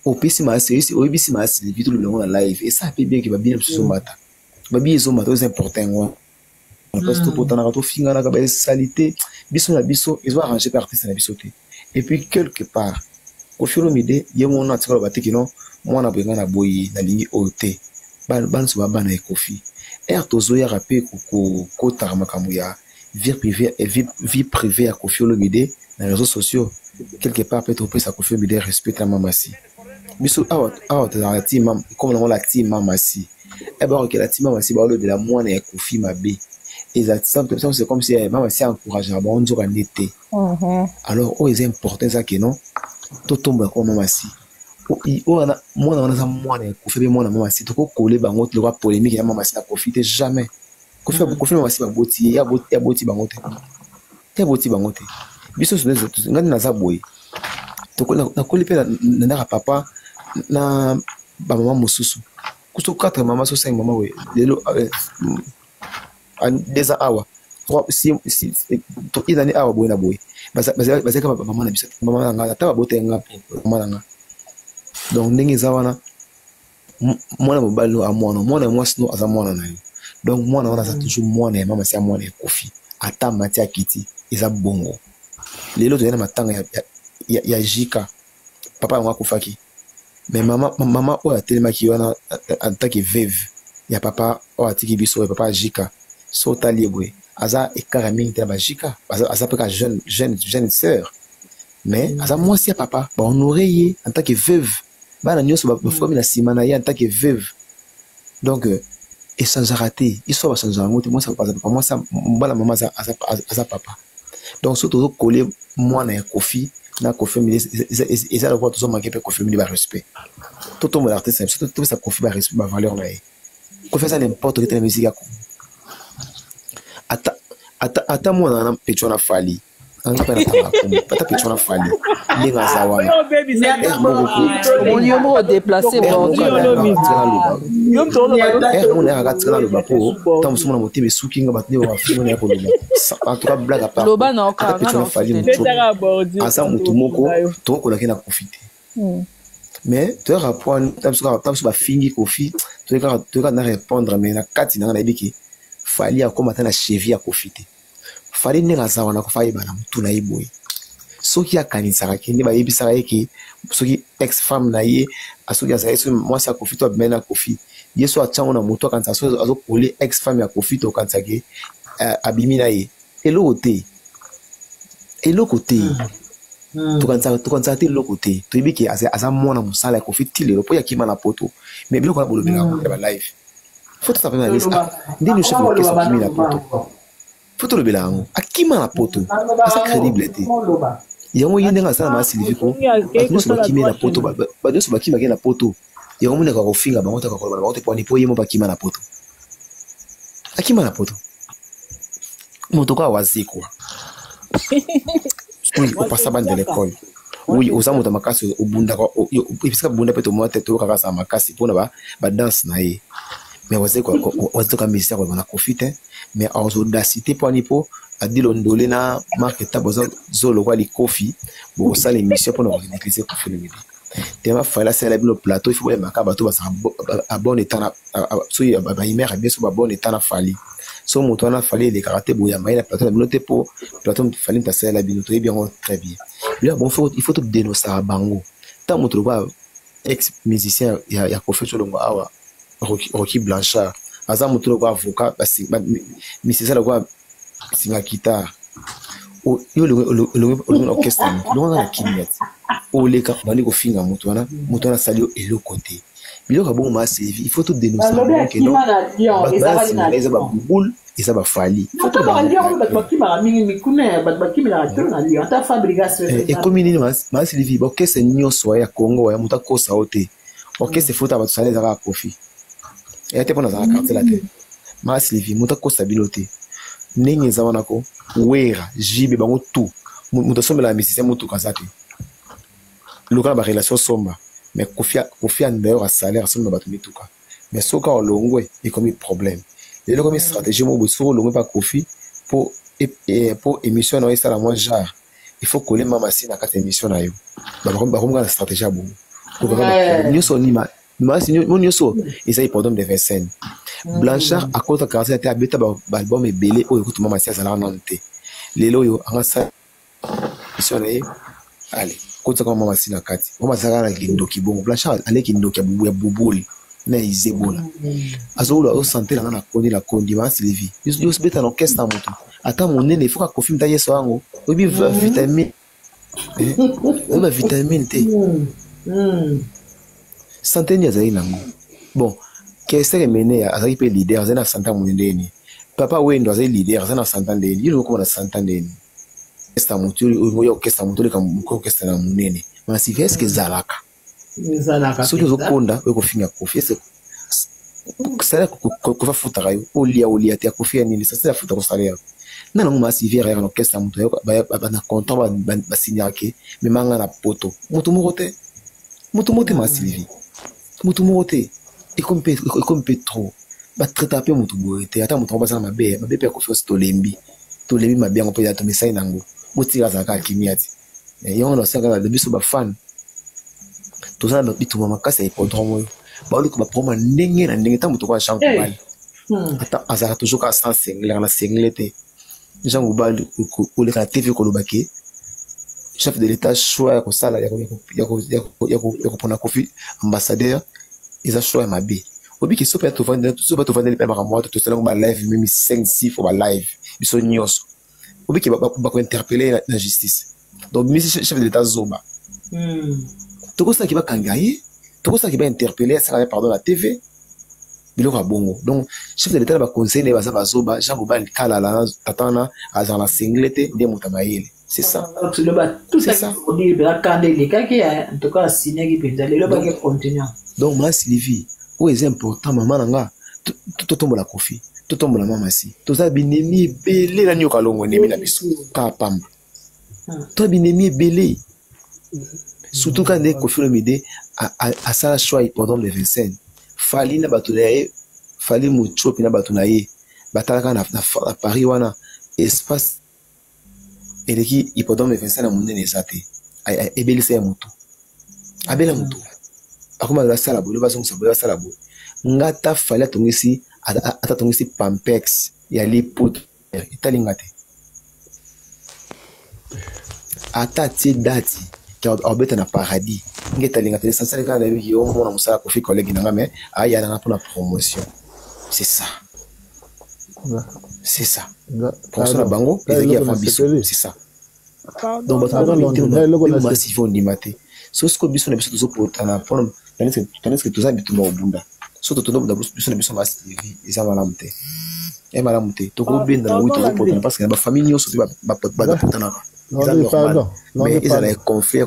opisi masisi oyebisi masisi vitu le na live et ça fait bien que ba billet biso mata ba billet zo mata c'est important parce que pour tana to finga na ka salité biso na biso ils ont arrangé par artiste na biso te et puis quelque part Koffi Olomide yemo na tsiko ba tekino mwana bwenga na boyi na lingi ote ban so ba na Koffi tozo ya rapé ko taramakambu ya vie privée à Koffi Olomide na réseaux sociaux quelque part peut-être pour ça Koffi Olomide respecte la mamasi biso out la team comme la team mamasi que la team mamasi ba de la mwana ya Koffi mabe exactement c'est comme si mamasi encourage ba on nzoka ndete alors c'est important ça que non to tomba ko mamasi ona mwana za mwana ya Koffi be mwana mamasi to ko coller bango le roi polémique ya mamasi na profiter jamais Koffi mamasi ba boti ya boti bango te biso ngani na za boy to na ko lipe na papa na ba mama mususu kusto 4 mama so 5 mama we lelo des awa 3 6 to idani awa boy na boy bazaka ba mama na biso mama nga ta ba bote nga mama nga donc ndenge zawana mwana mobali no amwana mwana mwasi no azamwana na yo donc mwana wana za toujours mwana ya mama si mwana ya Koffi ata mati akiti eza bongo lelo to yana matanga ya Jika papa ngwa kufaki mais maman oyo atelemaki wana en tant que veuve ya papa oyo atiki biso ya papa Jika so otali boye aza ekara mingi te na bajika aza mpe ka jeune sœur mais aza mwasi ya papa bahonore ye en tant que veuve bana nyonso bafukami na nsima na ye en tant que veuve donc echangeaka te iso bachangeaka yango te mwasi aza papa mwasi mbala mama aza papa donc so tozokole mwana ya Kofi na Kofi eza lokola tozomake mpe Kofi mili barespect totombola artiste biso topesa Kofi barespect bavaleur na ye Kofi aza n'importe kete na musique ya Congo ata mwana na Pecho na Fali ata Pecho na Fali ndenge aza wana yo moko déplacé mona akatika na loba po ntango mosusu mona motema esuki nga bato nde bafilmona ya koloba en tout cas blague apart loba na ata Pecho na Fali motu aza motu moko tokokolaki na Kofi te mais toyaka point ntango bafingi Kofi toyeka na répondre mais na kati nanga nayebi ke Fali akoma ata na cheville ya Kofi te Fali ndenge aza wana Kofi ayebana motu na ye boye soki akanisaka ke nde bayebisaka ye ke soki ex femme na ye soki azali so mwasi ya Kofi to abimani na Kofi ye so atyango na motu akanisaka so azokole ex femme ya Kofi to okanisaka ke abimi na ye eloko te tokanisaka te eloko te toyebi ke aza mwana mosala ya Kofi ti lelo mpo yakima na poto mais biloko wana bolobelaka ya balive fo totapema na lesi ndeni chef orchestre akimi na poto fo tolobela yango akima na poto aza crédible te yango ye ndenge asala na Sylvie ko bato nyonso bakimi na poto bato nyonso bakimaki na poto yango moneka kofinga bango taka koloba na bango te pwani mpo ye mo bakima na poto akima na poto moto kwa wazikwa oui opasa bana de l'école oui oza moto makasi obundaka episika bunda mpe tomona te toyokaka aza makasi mpona badanse na ye mais wazitoka misia koleba na Kofi te mais azodacité mpwani mpo adilo ndole na marke tabo zolokwa likofi bokosala émission mpona konéglise Kofi Olomide tema fala asala bino plateau ifo boyembaka bato bazaka abone état soki baimere bien so babone état na Fali so moto wana Fali elekaka te boyamba ye na plateau na bino te mpo plateau Fali mpe asalela bino toyebi yango très bien bila bon il faut todénosaka bango ntango moto lokwa ex musicien ya Kofi Olomide awa Rocky Blanchard aza moto lokwa avocat misisa lokwa singa guitare yo olongi na orchestre longa na kimia oleka bandi kofinga moto wana asali yo eloko te biloko bongo ma Sylvie il faut tout dénoncer que non eza babubul eza bafali ekomi nini ma Sylvie baorchestre nyonso ya Congo ya moto akosa o te orchestre fota bato sala ezaka Kofi eya te mpo nazala quartier la te ma Sylvie moto akosa bino te ndenge eza wana ko wera jibe bango tu moto asombela musicien motuka aza te lokala barelation somba mais Kofi a d'ailleurs à salaire asombela bato mituka mais soka olongwe ekomi problème lelo komi stratégie mo boso olongwe pa Kofi pour émission na esala moi genre il faut coller mama si na kati émission na yo bakomi na stratégie ya bongo nyonso nima nyonso eza hippodrome de Vincennes Blanchard akota karate ate abeta baalbum ebele oyo kutu mama si azalaka nanu te lelo oyo anga sa mission na ye ale kotaka mama si na kati mama azalaka na kindoki bongo Blanchard aleki kindoki ya bubuli na izebola azoula osante nanga na kondi la kondi ma Sylvie yos beta na orchestre moto ata monene il faut ka Kofi mta yeso yango obi vitamine oba vitamine te santé azali nango bon kesere mene azali pe leader azali na santa monene papa wendo azali leader azali na santa ndeni yilo ko na santa ndeni esta moto oyo orchestre moto le kam orchestre na monene ma Sylvie est-ce que zalaka soki ozokonda oyo kofinga Kofi sala kofa futaka yo olia te Kofi ya nini sala futa kosala yako na nango ma Sylvie ya na orchestre moto yo bana content basignake me manga na poto moto moko te ma Sylvie moto moko te ekompe trop batraita mpe moto boye te ata moto basala mabe mpe ya Kofi tolembi mabe yango mpe ya tomesai nango botika azalaka akimia ti yango na osaka na biso bafan tozala bituma makasi ya hippodrome oyo baoluka baproma ndenge na ndenge ntango moto kwa Jean Goubal ata azalaka toujours ka sans sengle na sengle te Jean Goubal oleka na TV koloba ke chef de l'état choix ya kosala ya kopona Kofi ambassadeur eza choix ya mabe obi ki sopa to vendre pe ba moto to sala ba live même 5-6 fois ba live biso nyos obi ki ba ko interpeller la justice donc monsieur chef de l'état Zoba toko sa ki ba kangaye toko sa ki ba interpeller ça pardon la TV biloko bongo donc chef de l'état ba conseiller ba za Zoba Jean Gouba kala la tatana azala singlete de mutamayele. C'est ça. Tout ça. On dit en tout cas signé qui peut aller le continuer. Donc moi Sylvie, où est important maman nanga tout tombe la Kofi, tout tombe la maman si. Tout ça binemi belé la nyoka longo nemi na biso. Ka pamba. Toi binemi belé. Surtout quand des Kofi le midi à ça choix pendant les 25. Fali na batunaye, fali mucho pina batunaye. Batala na Paris wana espace eleki hippodrome 25 na munene ezate ebelisa ya mutu abela mutu akoma la sala bo le baso sabela sala bo ngata fala tongisi ata tongisi pampex ya liput italingate ata ti dati ka obeta na paradis ngeta lingate sensale kana bi yo mona musala ko fi collègue nanga mais aya na pour la promotion c'est ça. C'est ça. Pour ça, bango, il y a ambition. C'est ça. Donc, on massif on dit maté. Sauf que bisou ne bisou toujours pour t'en prendre. Tandis que tout ça bitumba au bunda. Surtout tout le bisou ne bisou massif. Ils ont malamte. Et malamte. Tout le bien dans le tout pour parce que la famille n'y a aussi pas pour t'en avoir. Mais ils ont les conflits.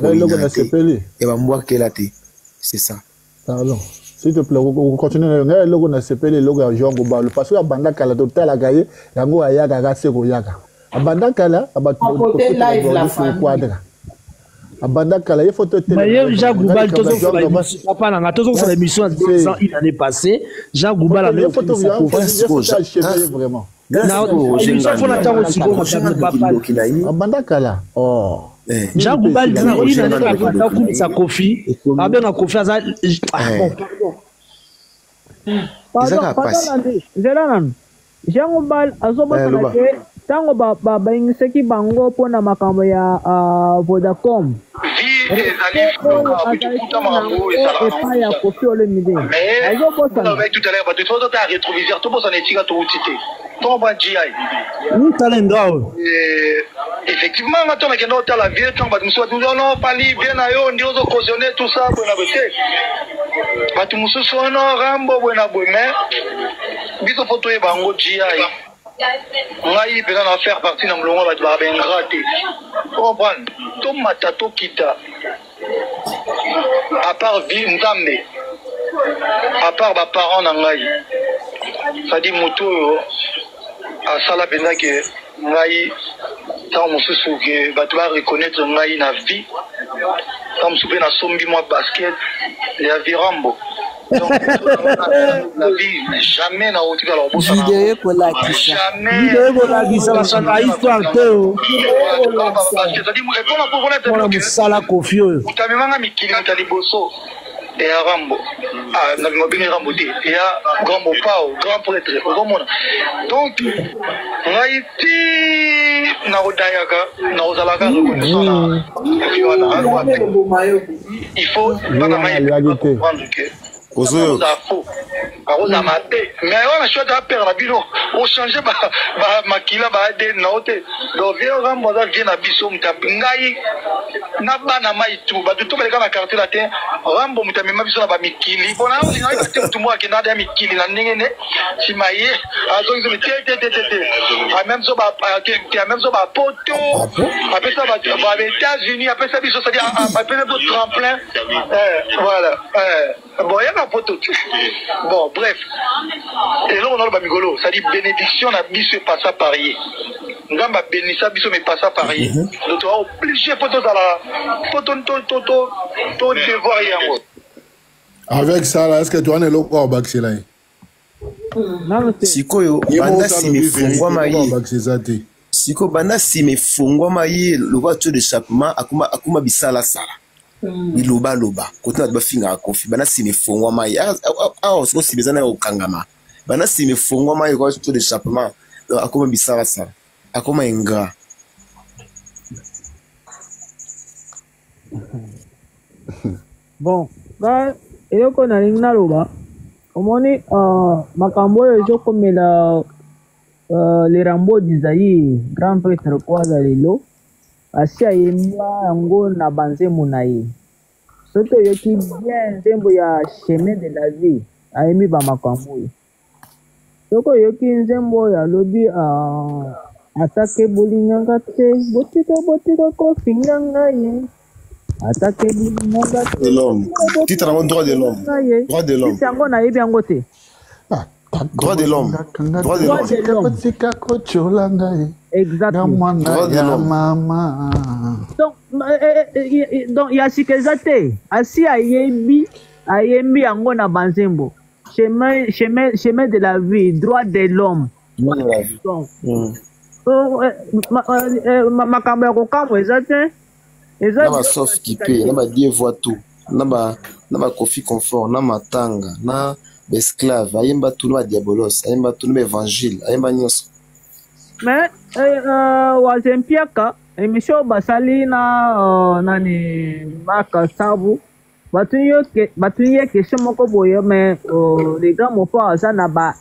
Et va moi qu'elle a été. C'est ça. Pardon. S'il te plaît, on continue. Le logo ne s'appelle le logo à Jean Gouba. Parce que Abanda Kala, total à Gaye, Yango Ayaga, Gassego Yaga. Abanda Kala, côté live la famille. Abanda Kala, il faut te tenir. Mais Jean Gouba, tous on fait l'émission une année passée. Jean Gouba, la même photo, vraiment. Abanda Kala. Oh. Jean Gouba, il a dit sa Kofi. Ah bien, on Kofi, ça. Pardon, Jean Gouba, tango baingiseki bango pona makambo ya Vodacom. Effectivement, quand on a dans la vie, quand on soit non pas libre, bien à eux, on dit aux cautionner tout ça, bon à côté. Batumuso soit non rambo, bon à bon, mais biso photo et bango GI. On a eu besoin de faire partie d'un blongo, va te bien gratter. Comprendre? Tout matato kita. À part vie, n'tambe. À part ma parent n'angaï. Ça dit moto à sala benda que ngai tant mosusu que ba tu vas reconnaître ngai na vie. Comme soupé na sombi moi basket, les virambo. Donc, la vie, jamais n'a autre qu'à leur bouche. Jamais. Vidéo pour la guisa, la chanta histoire teo. C'est-à-dire, répondre pour connaître. Voilà, musala confio. Utamemanga mikili mutaliboso. Et à Rambo. Ah, n'a pas bien Rambo. Et à Grand Pao, grand prêtre. Donc, on a été Naodayaga, Naozalaga, il faut comprendre que mais on a choisi de perdre la bino on change makila ba de note donc viens rambo da vient na biso mutapingai na bana maitu ba tout ba kana carte la terre rambo mutamema biso na ba mikili bona on a dit tout moi qui na da mikili na ngene si maye azo ils te a même so ba même so ba poto après ça ba États-Unis après ça biso ça dit après le tremplin voilà bon il y a pas poto. Bon, bref. Et là, on a le bamigolo. Ça dit bénédiction, on a mis ce passe à parier. On a béni ça, mais passe à parier. Donc, on a obligé pour tout devoir y avec ça, là, est-ce que tu as un loco au bac, c'est là? Sikoyo, banda si me fungwa maye. Siko banda si me fungwa maye, le voiture d'échappement, akuma bisala sala. Iloba loba côté na bafinga Kofi bana si me fongwa mai siko si bezana o kangama bana si me fongwa mai ko tout d'échappement akoma bisara ça akoma ingra Bon, là, et là qu'on a une naloba, au moins, Macambo et je comme les Rambo d'Isaïe, grand prêtre quoi d'Alilo, Asia Yemba, Ango, Nabanze Munaï. Surtout, il y a qui bien, Zembo, il y a chemin de la vie, à Emi Bamakambo. Soko yoki nzembo ya lobi atake bolinganga te botika ko finganga ye atake bolinganga de l'homme titre avant droit de l'homme droit de l'homme titre na yebi yango te droit de l'homme droit de l'homme botika ko cholanga ye exactement droit de l'homme mama donc ya sikeza te asi ayembi yango na banzembo chemin de la vie, droit de l'homme. Makambo ya kokambo eza te. Na ba soft kipe, na ba die voit tout. Na ba Kofi Confort, na matanga, na esclave, ayemba tout na diabolos, ayemba tout na évangile, ayemba nyonso. Mais wazempiaka emission basali na nani maka sabu. Batuye question moko boye mais les gars mon frère ça n'a pas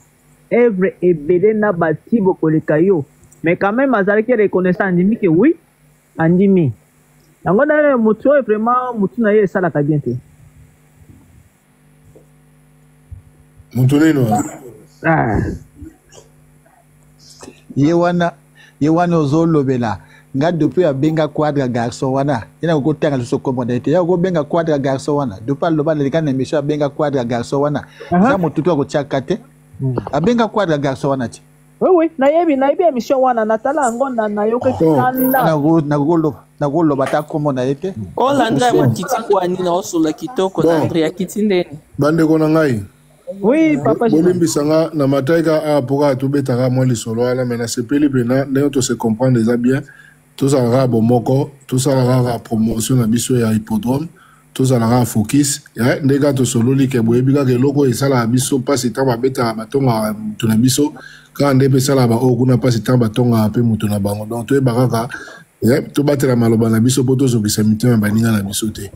œuvre et belé na bati boko le kayo mais quand même azali ki reconnaissant andimi que oui andimi yango na mutu vraiment mutu na ye sala ka bien te mutu neno yewana ozolobela nga depuis abenga quadra garçon wana ina ko tanga so commande te ya ko benga quadra garçon wana depuis loba le kana mission abenga quadra garçon wana za mututu ko chakate abenga quadra garçon wana ti oui na yebi mission wana natala ngonda na yoke kitanda na golo bata komona ete o landra matiti kwa ni na osola kitoko na Andrea kitinde bande ko na ngai oui papa bolimbisanga na mataika a poka to betaka mo lisolo ala mena sepeli pena ndenge to se comprendre déjà bien tous à la bomoko, tous à la promotion à biso ya hippodrome, tous à la focus. Ya ndega to solo li ke boyebiga ke loko esala biso passe tamba beta batonga mutuna biso quand ndebe sala ba o kuna passe tamba tonga pe mutuna bango. Donc to e bakaka ya to batela maloba na biso poto zo kisamite baninga na biso te.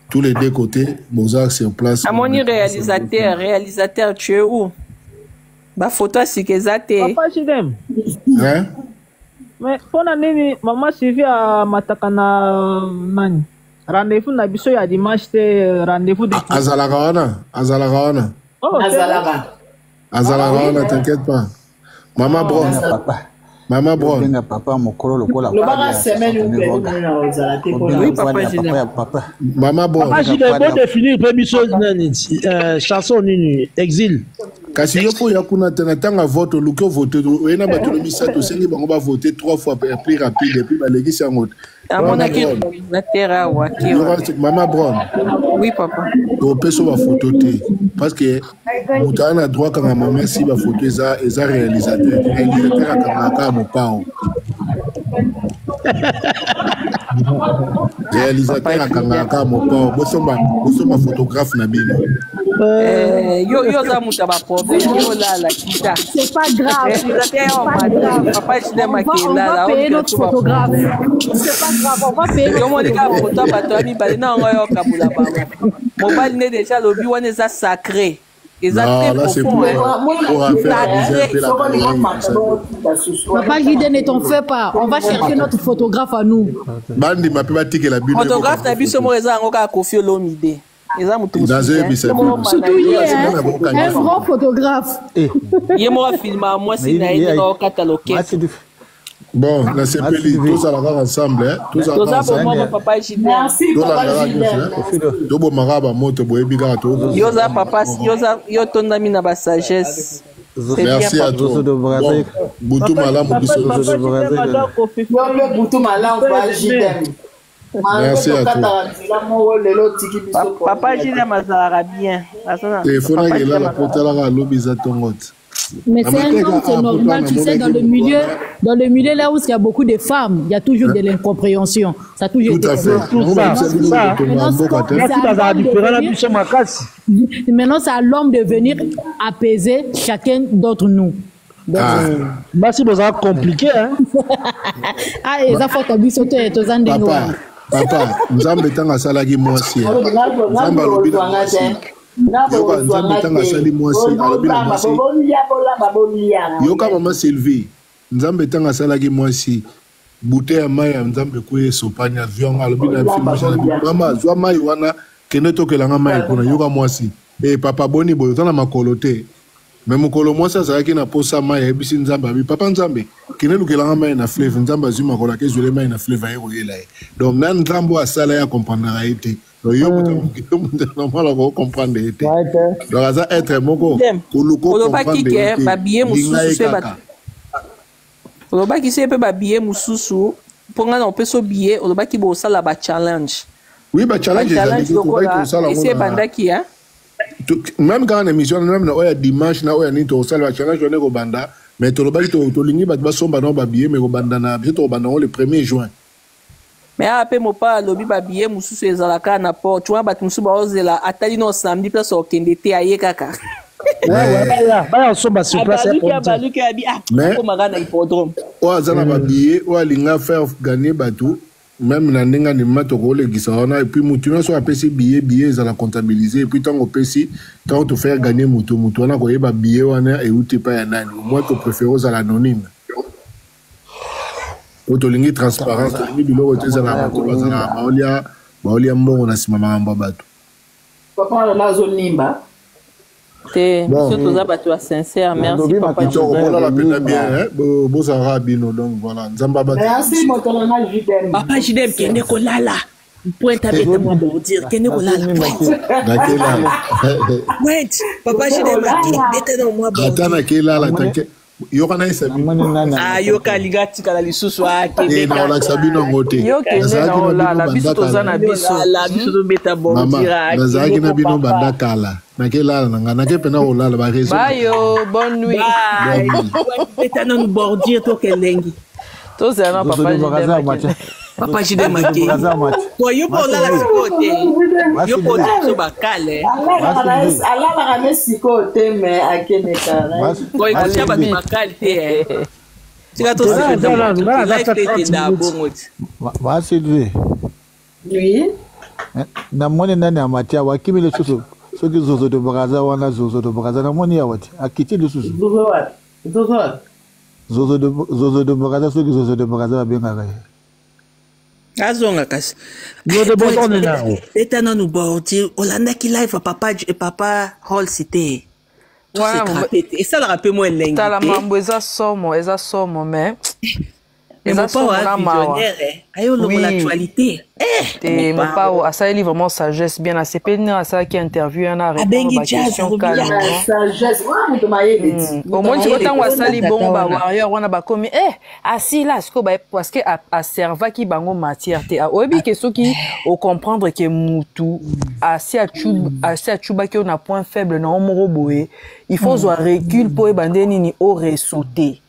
Tous les deux côtés, Mozart sur place. Amoni réalisateur tu es où? Ba photo sikezate. Papa Chidem. Hein? Mais pona nini mama Sylvie a mataka na nani rendez-vous na biso ya dimanche te rendez-vous de azalaka wana azalaka t'inquiète pas Maman Brown papa mokolo lokola papa Maman Brown papa j'ai bon définir premier chose nani chanson nini exil kasi yoko yakuna tena tanga vote luko vote ena batolo misato sengi bango ba voter 3 fois plus rapide et puis ba legi sango amona ki na terra wa ki Maman Brown oui papa to peso ba photo te parce que mutana droit quand maman si ba photo eza réalisateur akanga mo pao réalisateur akanga mo pao bosomba photographe na bino yo za muta ba problème yo la la kita c'est pas grave papa je n'aime pas là on va payer notre photographe c'est pas grave on va payer yo moni ka photo ba to mi ba na ngoyo kabula ba mobile ne déjà lobi wana za sacré Papa Giden, ne t'en fais pas. On va chercher notre photographe à nous. Photographe na biso mo eza ngoka Kofi Olomide. Eza mutu un grand photographe. Ye mo filma moi si na ina ko cataloguer. Bon, là c'est Peli, tous à la ensemble, tous à la ensemble. Papa Giden. Merci papa Giden. Dobo maraba moto boye bigato. Yoza papa, yo tondami na ba sagesse. Merci à toi. Boutou malam biso. Boutou malam Papa Giden. Merci à toi. Papa Giden mazara bien. Il faut que la potala la lobiza tongote. Mais c'est un homme, c'est normal, tu sais, dans le milieu là où il y a beaucoup de femmes, il y a toujours de l'incompréhension. Ça a toujours été tout à fait. Maintenant, c'est à l'homme de venir apaiser chacun d'entre nous. Merci, vous avez compliqué, hein? Ah, et ça faut t'habiller sauter et te zandénoir. Papa, Nzambe tanga salagi mwasi. Nzambe alobi na mwasi. Yoka Nzambe tanga sali mwasi, alobi na mwasi. Yoka mama Sylvie, Nzambe tanga salagi mwasi. Bouteille ya mai ya Nzambe kuye sopanya avion alobi na mama zwa mai wana kende tokelanga mai kuna yoka mwasi. Papa boni boyo tana makolo te. Mais mokolo mwasi azalaki na posa mai yebisi Nzambe abi papa Nzambe kende lukelanga mai na fleuve Nzambe azwi makolo ke zwele mai na fleuve aye koyela ye. Donc na Nzambe asala ya comprendre ete. Donc yo muta normal ko comprendre ete. Donc aza être moko koluko comprendre ete. Babiye mususu ba oloba ki se pe babiye mususu ponga na opeso biye oloba ki bo sala ba challenge. Oui ba challenge ese bandaki ya même quand on émission même na oya dimanche na oya ni to sala challenge on ko banda mais to lobaki to lingi ba somba no ba biye mais ko banda na bientôt banda le 1er juin. Mais après mo pa lobi ba biye mususu ezalaka na porte tu vois ba mususu ba ozela atali no samedi place o kende te aye kaka. Bah somba sur place mais o azana ba biye o alinga faire gagner bateau même na ndenga ni mato ko le gisana et puis mutu so apesi billet za la comptabiliser et puis tango pesi tant te faire gagner mutu na ko yeba billet wana et outé pas ya nani moi que préfère za l'anonyme o to lingi transparence ni bilo te za la bato bazana baolia mbongo na sima mamba bato papa la zone nimba te surtout za bato sincère merci papa tu on la peine bien bo ça rabino donc voilà Nzamba bato merci motolanga Jidem papa Jidem kende ko lala point avec moi pour dire kende ko lala point papa Jidem bete na moi bon atana kela la tanke yoka na isa yoka ligati kala lisusu ake na la sabino ngote yoke na la biso tozana biso la biso to beta bon dira na zaki na bino banda kala na kela na na ke pena olala ba reso bayo bonne nuit beta na bordir to kelengi to zana papa Jidem maki ko yo po la sikote yo po so bakale ala la ga sikote me akene kala ko ikisha ba bakale te tika to sikote life te da bongote va Sylvie oui na moni nani amatia wakimile susu soki zozo de bagaza wana zozo de bagaza na moni ya wati akiti de susu zozo de bagaza soki zozo de bagaza benga kai azonga kasi de bon na eta na no bordi olanda ki live papa hall cité et ça la rappelle moi lengi tala mambo eza somo mais eza somo na visionnaire ayo lo l'actualité te mopa asali vraiment sagesse bien assez pena asala ki interview na répondre ba question calme sagesse muto mayele au moins tu autant asali bon ba warrior wana ba komi asila sko ba parce que a serva ki bango matière te obi que soki au comprendre que mutu asi a chuba ki on a point faible na omoro boye il faut zo recul pour ebandeni ni au ressauter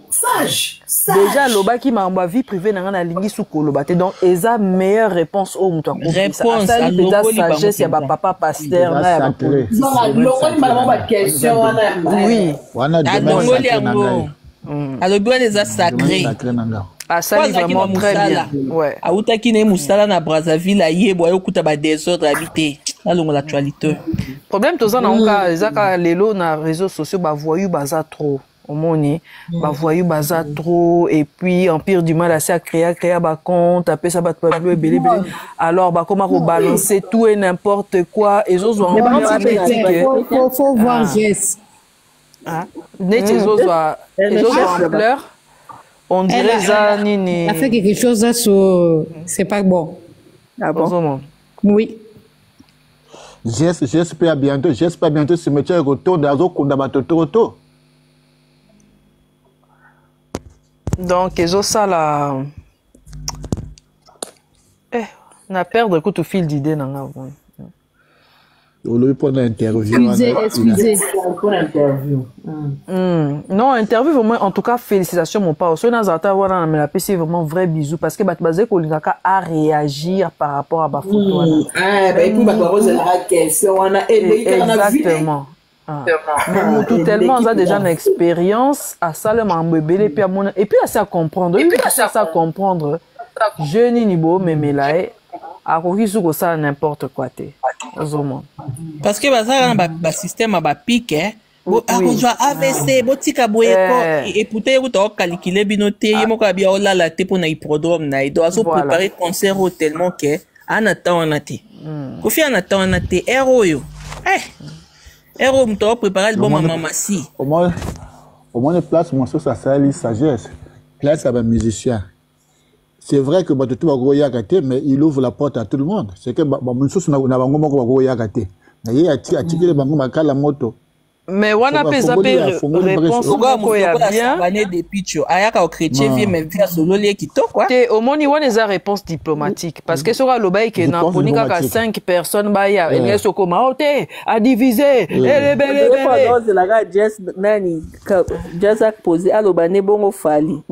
sage déjà lobaki ma vie privée na ngana lingi sukolo bate donc eza meilleure réponse au mutu réponse à la sagesse ya ba papa pasteur na ya ba longoli mama ba question oui wana longoli yango alobi wana eza sacré asali vraiment très bien ouais autaki na musala na Brazzaville ayebo ayokuta ba désordre habité alongo l'actualité problème toza na onka ezaka lelo na réseaux sociaux ba voyou baza trop omoni ba voyou baza trop et puis empire du mal assez à créer ba compte après ça ba belé alors ba comment ko balancer tout et n'importe quoi et zo zo faut voir geste net zo en pleurs on dirait ça nini a fait quelque chose sur c'est pas bon oui j'espère bientôt ce métier retourne dans kunda batoto donc ezo sala na perdre tout au fil d'idée na nga bon olobi pour l'interview excusez pour l'interview non interview vraiment en tout cas félicitations mon père so na zata wana na la PC vraiment vrai bisou parce que bat basé ko lingaka à réagir par rapport à ba photo wana et puis ba ko la question wana exactement mais tout tellement ça déjà une expérience à ça le mambebele puis à mon et puis à ça comprendre oui à ça comprendre jeune ni bo memela e akoki su kosala n'importe quoi te ozomona parce que bazala na système ba pique akozwa AVC botika boyeko et pourtant ko to calculer bino te yemoko bia olala te pona hippodrome na ido aso préparer concert tellement que anata wana te kofi anata wana te héros héros mto préparer le bon maman si au moins place mon ça sali sagesse place à un musicien. C'est vrai que tout va goya gâté mais il ouvre la porte à tout le monde. C'est que mon chose na bango moko goya gâté. Na ye atiki le bango makala moto. Mais wana pesa pe réponse ko ya bien bané de picho ayaka au chrétien vie mais via solo lié qui to quoi te omoni wana za réponse diplomatique parce que sera lobai que na ponika ka 5 personnes ba ya eleso koma ote a diviser ele bele c'est la gars just nani just a poser alo bané bongo fali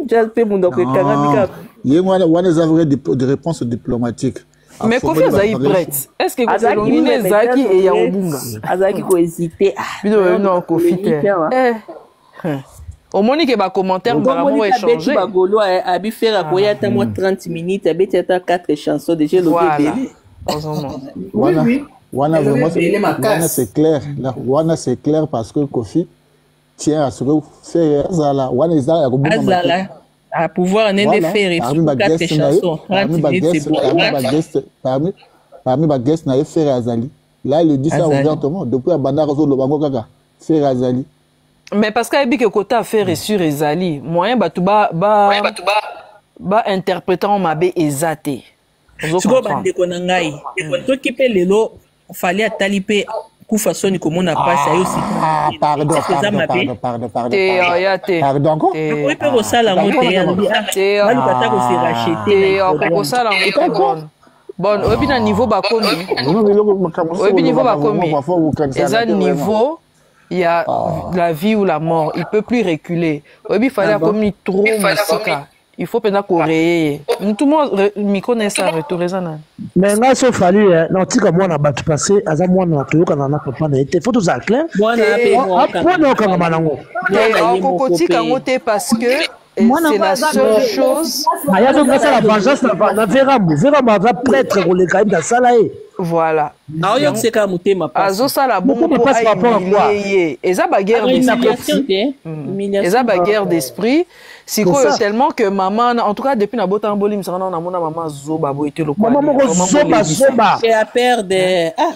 just pe mundo ko kanga bika ye wana za vrai de réponse diplomatique. Mais Kofi Azali prête. Est-ce que Kofi Longine Zaki et Yaobunga Azaki ko hésiter. Non Kofi au moins que ba commentaire ba mo échanger. Ba golo abi faire akoya ta mo 30 minutes abi ta 4 chansons déjà le bébé. Oui. Wana vraiment c'est clair. Wana c'est clair parce que Kofi tient à se faire Azala. Wana Azala ko Azala. À pouvoir en faire et quatre chansons. Parmi les guests, il y a Fer Azali. Là, il dit ça ouvertement. Depuis la bande le bango kaka. Fer Azali. Mais parce qu'il y a que côté affaire sur Azali, moyen ba interprétant mabé ezaté. Tu vois bande konangai. Toi qui peut lelo, fallait ataliper kufa soni comme on a passé aussi. Pardon. Oui, peut vous ça la montée. Bon, au bien niveau bakomi. Au bien niveau bakomi. Eza niveau il y a la vie ou la mort, il peut plus reculer. Au bien fallait comme trop masika. Il faut peut-être courir. Tout le monde me connaît ça, retourner ça. Mais là, il faut non, tu comme moi, on a battu passé, à ça, moi, on a tout, on a pas de été. Faut tout ça, clair? Moi, on a parce que c'est la seule chose. Il y a donc ça, la vengeance, la Véram va prêtre pour les caïds dans ça là. Voilà. Azo ça la bombe pour humilier. Et ça bagarre d'esprit. Et ça bagarre d'esprit. C'est quoi tellement que maman, en tout cas depuis na bota mboli misana na mona maman zoba bo été le quoi. Maman zoba. C'est à perdre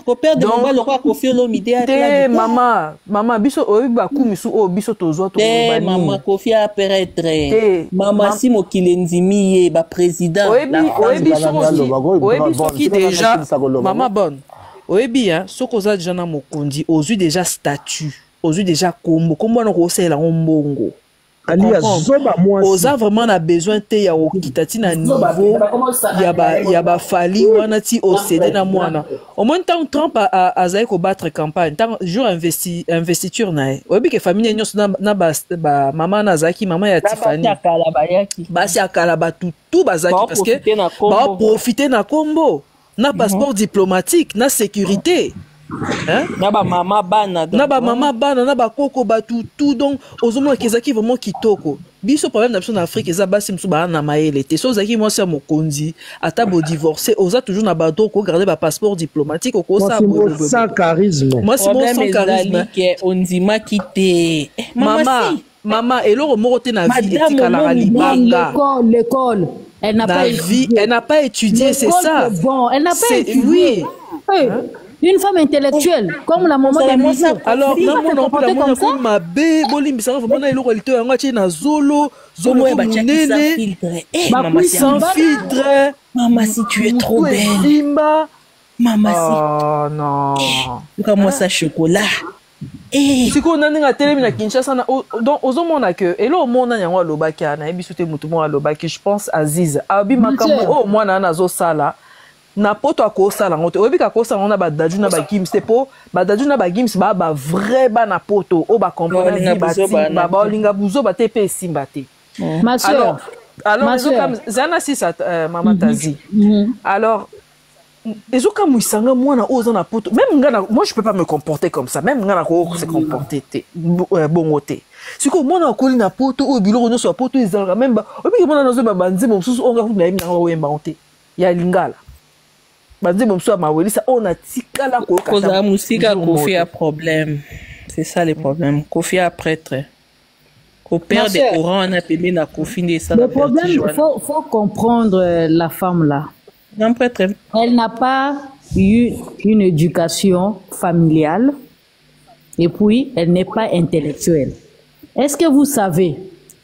ko perdre maman le quoi ko fi lo midi à maman biso oyiba kumisu o biso tozo to bani. Maman ko fi apparaître. Maman si mo kilenzimi ba président. Oyibi qui déjà maman bonne. Oyibi hein sokoza déjà na mokondi ozu déjà statut, ozu déjà kombo na ko sela mbongo. Oza vraiment a besoin te ya okitati na niveau ya ba fali wana ti océdé na mwana au moins tant Trump a zaï ko battre campagne tant jour investiture na e obi ke famille nyos na ba maman na zaki maman ya Tiffany basi akala ba tout bazaki parce que ba profiter na kombo na passeport diplomatique na sécurité. Hein? Na ba mama bana na ba koko ba tout donc ozomona kezaki vraiment kitoko biso problème d'absence en Afrique eza basi msu ba na maele te so zaki moi c'est mokonzi ata bo divorcer oza toujours na ba doko garder ba passeport diplomatique ko ça sans charisme moi c'est mon sans charisme on ndima kité maman eloko moko te na vie etikala libanga l'école elle n'a pas étudié c'est ça bon elle n'a pas étudié oui une femme intellectuelle comme la maman de Miso. Alors non comme ma bé bolimbisa vraiment eloko lito yango ti na zolo nene maman sans filtre maman si tu es trop belle maman si oh non comment ça chocolat siko nani nga telemi na Kinshasa na donc ozomona que elo mona yango alobaki na ebiso te mutu mo alobaki je pense Aziz abi makambo mwana na zo sala na poto akosala ngote obika kosala na badaju na bagims te po badaju na bagims ba vrai ba na poto o ba comprendre ba olinga buzo ba te pe simba te ma sœur alors comme zana si ça maman Tazi alors Et quand Mouissanga, moi, moi, je peux pas me comporter comme ça. Même quand se comporter, bon côté. Si comme moi, on a une poto, au bureau, on a une poto, ils ont même pas. Et puis, moi, on a une bandit, mon sous, on a une bandit. Il y a l'ingala. Bandit, mon sous, ma ça, on a tika la coca. Cause à musique, Kofi a problème. C'est ça le problème. Kofi a prêtre. Au père des courants, on a payé la Kofi. Le problème, il faut comprendre la femme là. Elle n'a pas eu une éducation familiale et puis elle n'est pas intellectuelle. Est-ce que vous savez,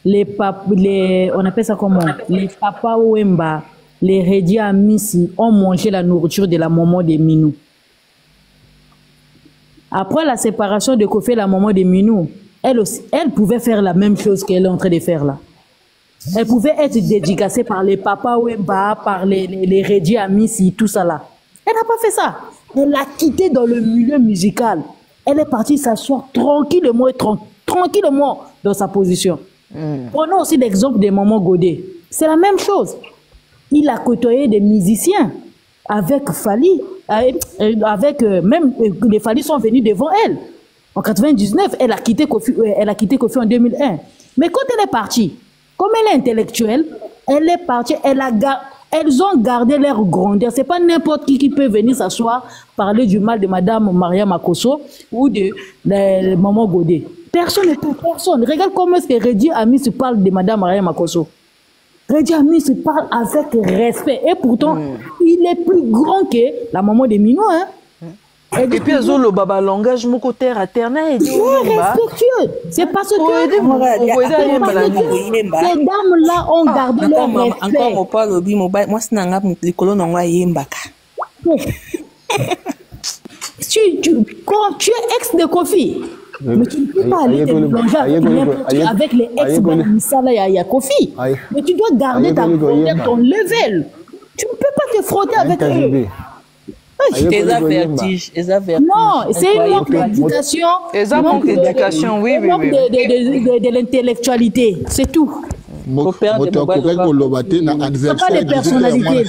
on appelle ça comment? Les papas Wemba, les Redi Amissi ont mangé la nourriture de la maman de Minou. Après la séparation de Kofi et la maman de Minou, elle pouvait faire la même chose qu'elle est en train de faire là. Elle pouvait être dédicacée par les papas Wemba, par les Redi Amissi, tout ça là. Elle n'a pas fait ça. Elle l'a quitté dans le milieu musical. Elle est partie s'asseoir tranquillement dans sa position. Prenons aussi l'exemple de Maman Godé. C'est la même chose. Il a côtoyé des musiciens avec Fali, même les Fali sont venus devant elle. En 99, elle a quitté Kofi en 2001. Mais quand elle est partie, comme elle est intellectuelle, elle est partie, elles ont gardé leur grandeur. C'est pas n'importe qui peut venir s'asseoir, parler du mal de Madame Maria Makosso ou de Maman Godé. Personne ne peut, personne. Regarde comment est-ce que Redi Amissi parle de Madame Maria Makosso. Redi Amissi parle avec respect. Et pourtant, il est plus grand que la maman de Minou, hein. Et puis, elles ont le baba langage, mon côté terre à terre. C'est respectueux. C'est parce que ces dames-là ont gardé leur respect. Encore, moi, c'est un les colons ont yembaka. Quand tu es ex de Kofi, mais tu ne peux pas aller te mélanger avec les ex de Kofi. Mais tu dois garder ton level. Tu ne peux pas te frotter avec eux. Non, c'est une manque d'éducation. Oui. De l'intellectualité, c'est tout. Pas les personnalités.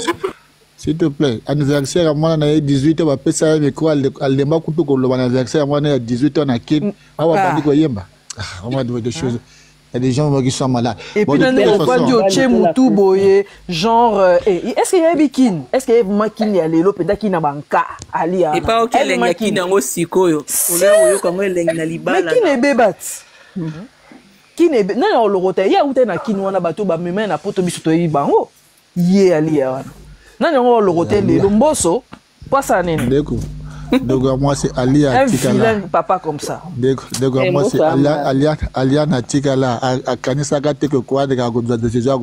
S'il te plaît, anniversaire à moi, on a 18 ans, on va payer ça, mais quoi, elle m'a coupé pour l'anniversaire à moi, on a 18 ans, on a quitté. On va dire des choses. Il y a des gens qui sont malades. Et puis, on va dire Moutou Boye, genre, est-ce qu'il y a un bikini? Est-ce qu'il y a un maquin à l'élo, peut-être qu'il y a un banca à l'IA? Et pas auquel il y a qui n'a aussi koyo. On a comme elle est liba. Mais qui n'est bébat? Qui n'est bébat? Non, le roté, il y a où t'es qui nous a battu, bah, mais n'a pas tombé sur toi, il bango. Yé à l'IA. Non, non, le roté, le lomboso, pas ça, n'est-ce pas? Donc moi c'est Alia Tikala. Un papa comme ça. Donc moi c'est Alia Tikala. À Kanisa gâté que quoi de déjà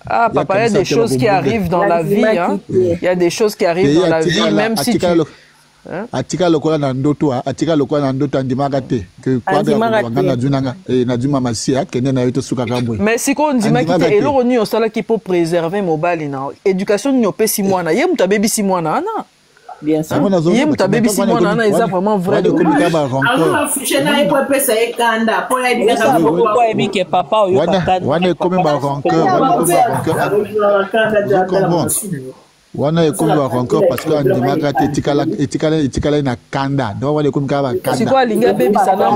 Ah papa, il y a des choses qui arrivent dans la vie. Il y a des choses qui arrivent dans la vie, même si tu... Atika lokola na ndoto atika lokola na ndoto andima gâté que quoi de na dunanga et na duma masia kene na yoto suka kabwe. Mais si on dit ma kite eloro ni osala qui pour préserver mobile na éducation ni opé 6 mois na ye muta baby 6 mois na ana. Bien sûr. Il muta baby 6 mois na ana est vraiment vrai de communiquer ba encore. Ah fiché na e pour pesa e kanda pour la éducation pour ebi que papa yo papa. Wana comme ba encore wana ekomba encore parce que andimaka te etikala na kanda donc wana ekomba ba kanda. C'est quoi linga baby ça na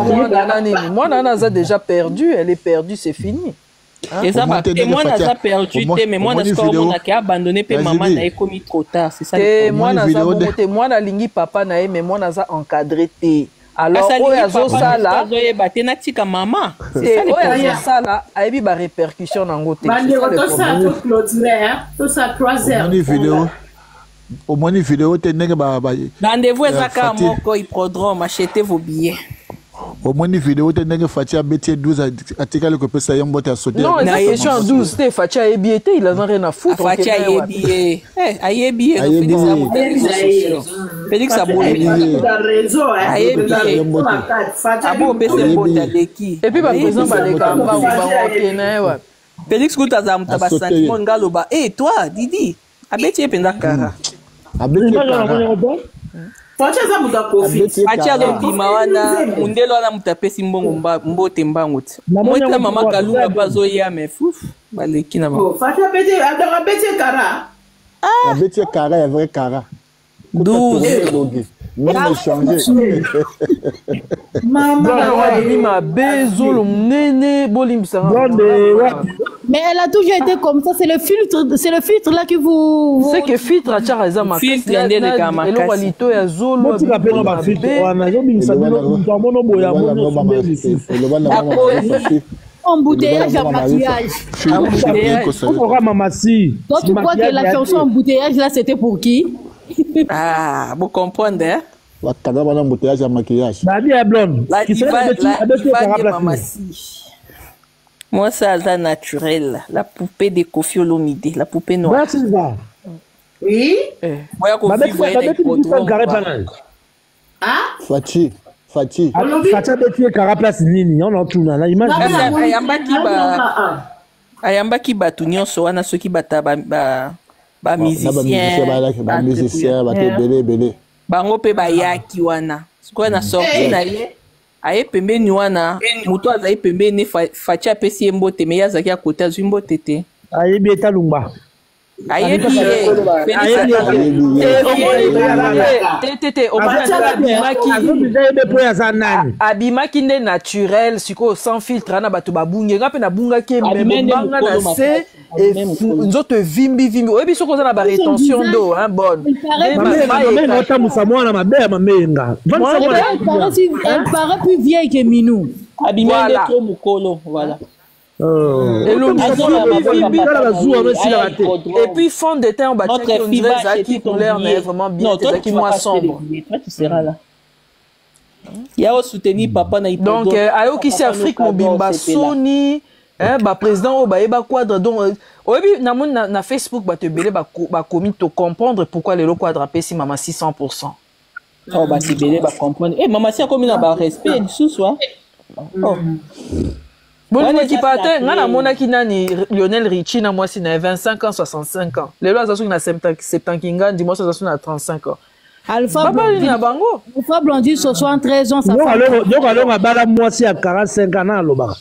moi nana a déjà perdu, elle est perdue, c'est fini. Et ça va moi n'a perdu mais moi n'a on a abandonné pe maman n'a commis trop tard, c'est ça. Et moi na lingi papa na mais moi n'a encadré te. Alors oyazo sala na tika maman. C'est ça oyazo sala aibi ba répercussion na ngote. Tout ça tout clôturer tout ça 3 heures. Au moins une vidéo te nenge ba rendez-vous ezaka moko hippodrome, achetez vos billets. Au moins une vidéo te nenge Fatia Bétier 12 atika le pesa yambo te sauter. Non, la question 12 te Fatia Ebiete, il en a rien à foutre. Fatia Ebiete. Ayebiye Félix Abou réseau et puis par exemple les campagnes va Félix Goutaza mutabasaki ngaloba toi Didi abeti ependa kara Fatia lobima wana mundelo wana mutapesi mbongo mbote mbanguti mwita mama kalunga bazoya me fuf baleki na ba Fatia beti adora beti kara La bête est cara, est vrai cara. 12. Même échanger. Mais elle a toujours été comme ça, c'est le filtre là que vous... C'est que filtre à Charles ma filtre ndé de kama kasi. Embouteillage à maquillage. Donc tu crois que la chanson embouteillage là c'était pour qui? Ah, vous comprenez, hein? La cadavre d'embouteillage à maquillage. La vie est blonde. La diva de Mamassi. Moi, ça c'est naturel. La poupée de Koffi Olomide, la poupée noire. Oui. Moi, Koffi voyait Fati. Fati betu Caraplace nini on entuna na image. Ayamba ki batu nyonso wana soki bata ba musicien ba belé. Bango pe bayaki wana. Sikoyo na sorti na ye. Aye pembeni wana mutu azali pembeni Fati apesi ye mbote me ye azalaki akota azwi mbote te. Ayebi etalumba. Ayebi abimaki nde naturel sikoyo sans filtre ana bato babunge nga mpe nabungaki emebanga na se nzoto evimbi oyebi soki oza na baretention d'eau bonne otambusa mwana mabe ya mamenga. Elle paraît plus vieille que Minou. Abimende to mukolo, voilà. Et puis fond de teint, on dirait qui couleur mais vraiment bien, c'est qui moins sombre. Toi tu seras là. Il y a aussi soutenu papa na donc ayo qui c'est Afrique mobimba Sony ba président ba quadre donc oyebi na Facebook ba te belé ba commis to comprendre pourquoi les quadre pesi mama 600%. Oh ba te belé ba comprendre. Eh mama si a commis na ba respect du sous hein. Oh. Bon, qui partait, on a mon akinani Lionel Richie na moi si na 25 ans 65 ans. Les lois ça sont na 70 ans, dis-moi ça sont na 35 ans. Alpha Blondie 73 ans ça fait. Donc alors à bala moi si à 45 ans na loba.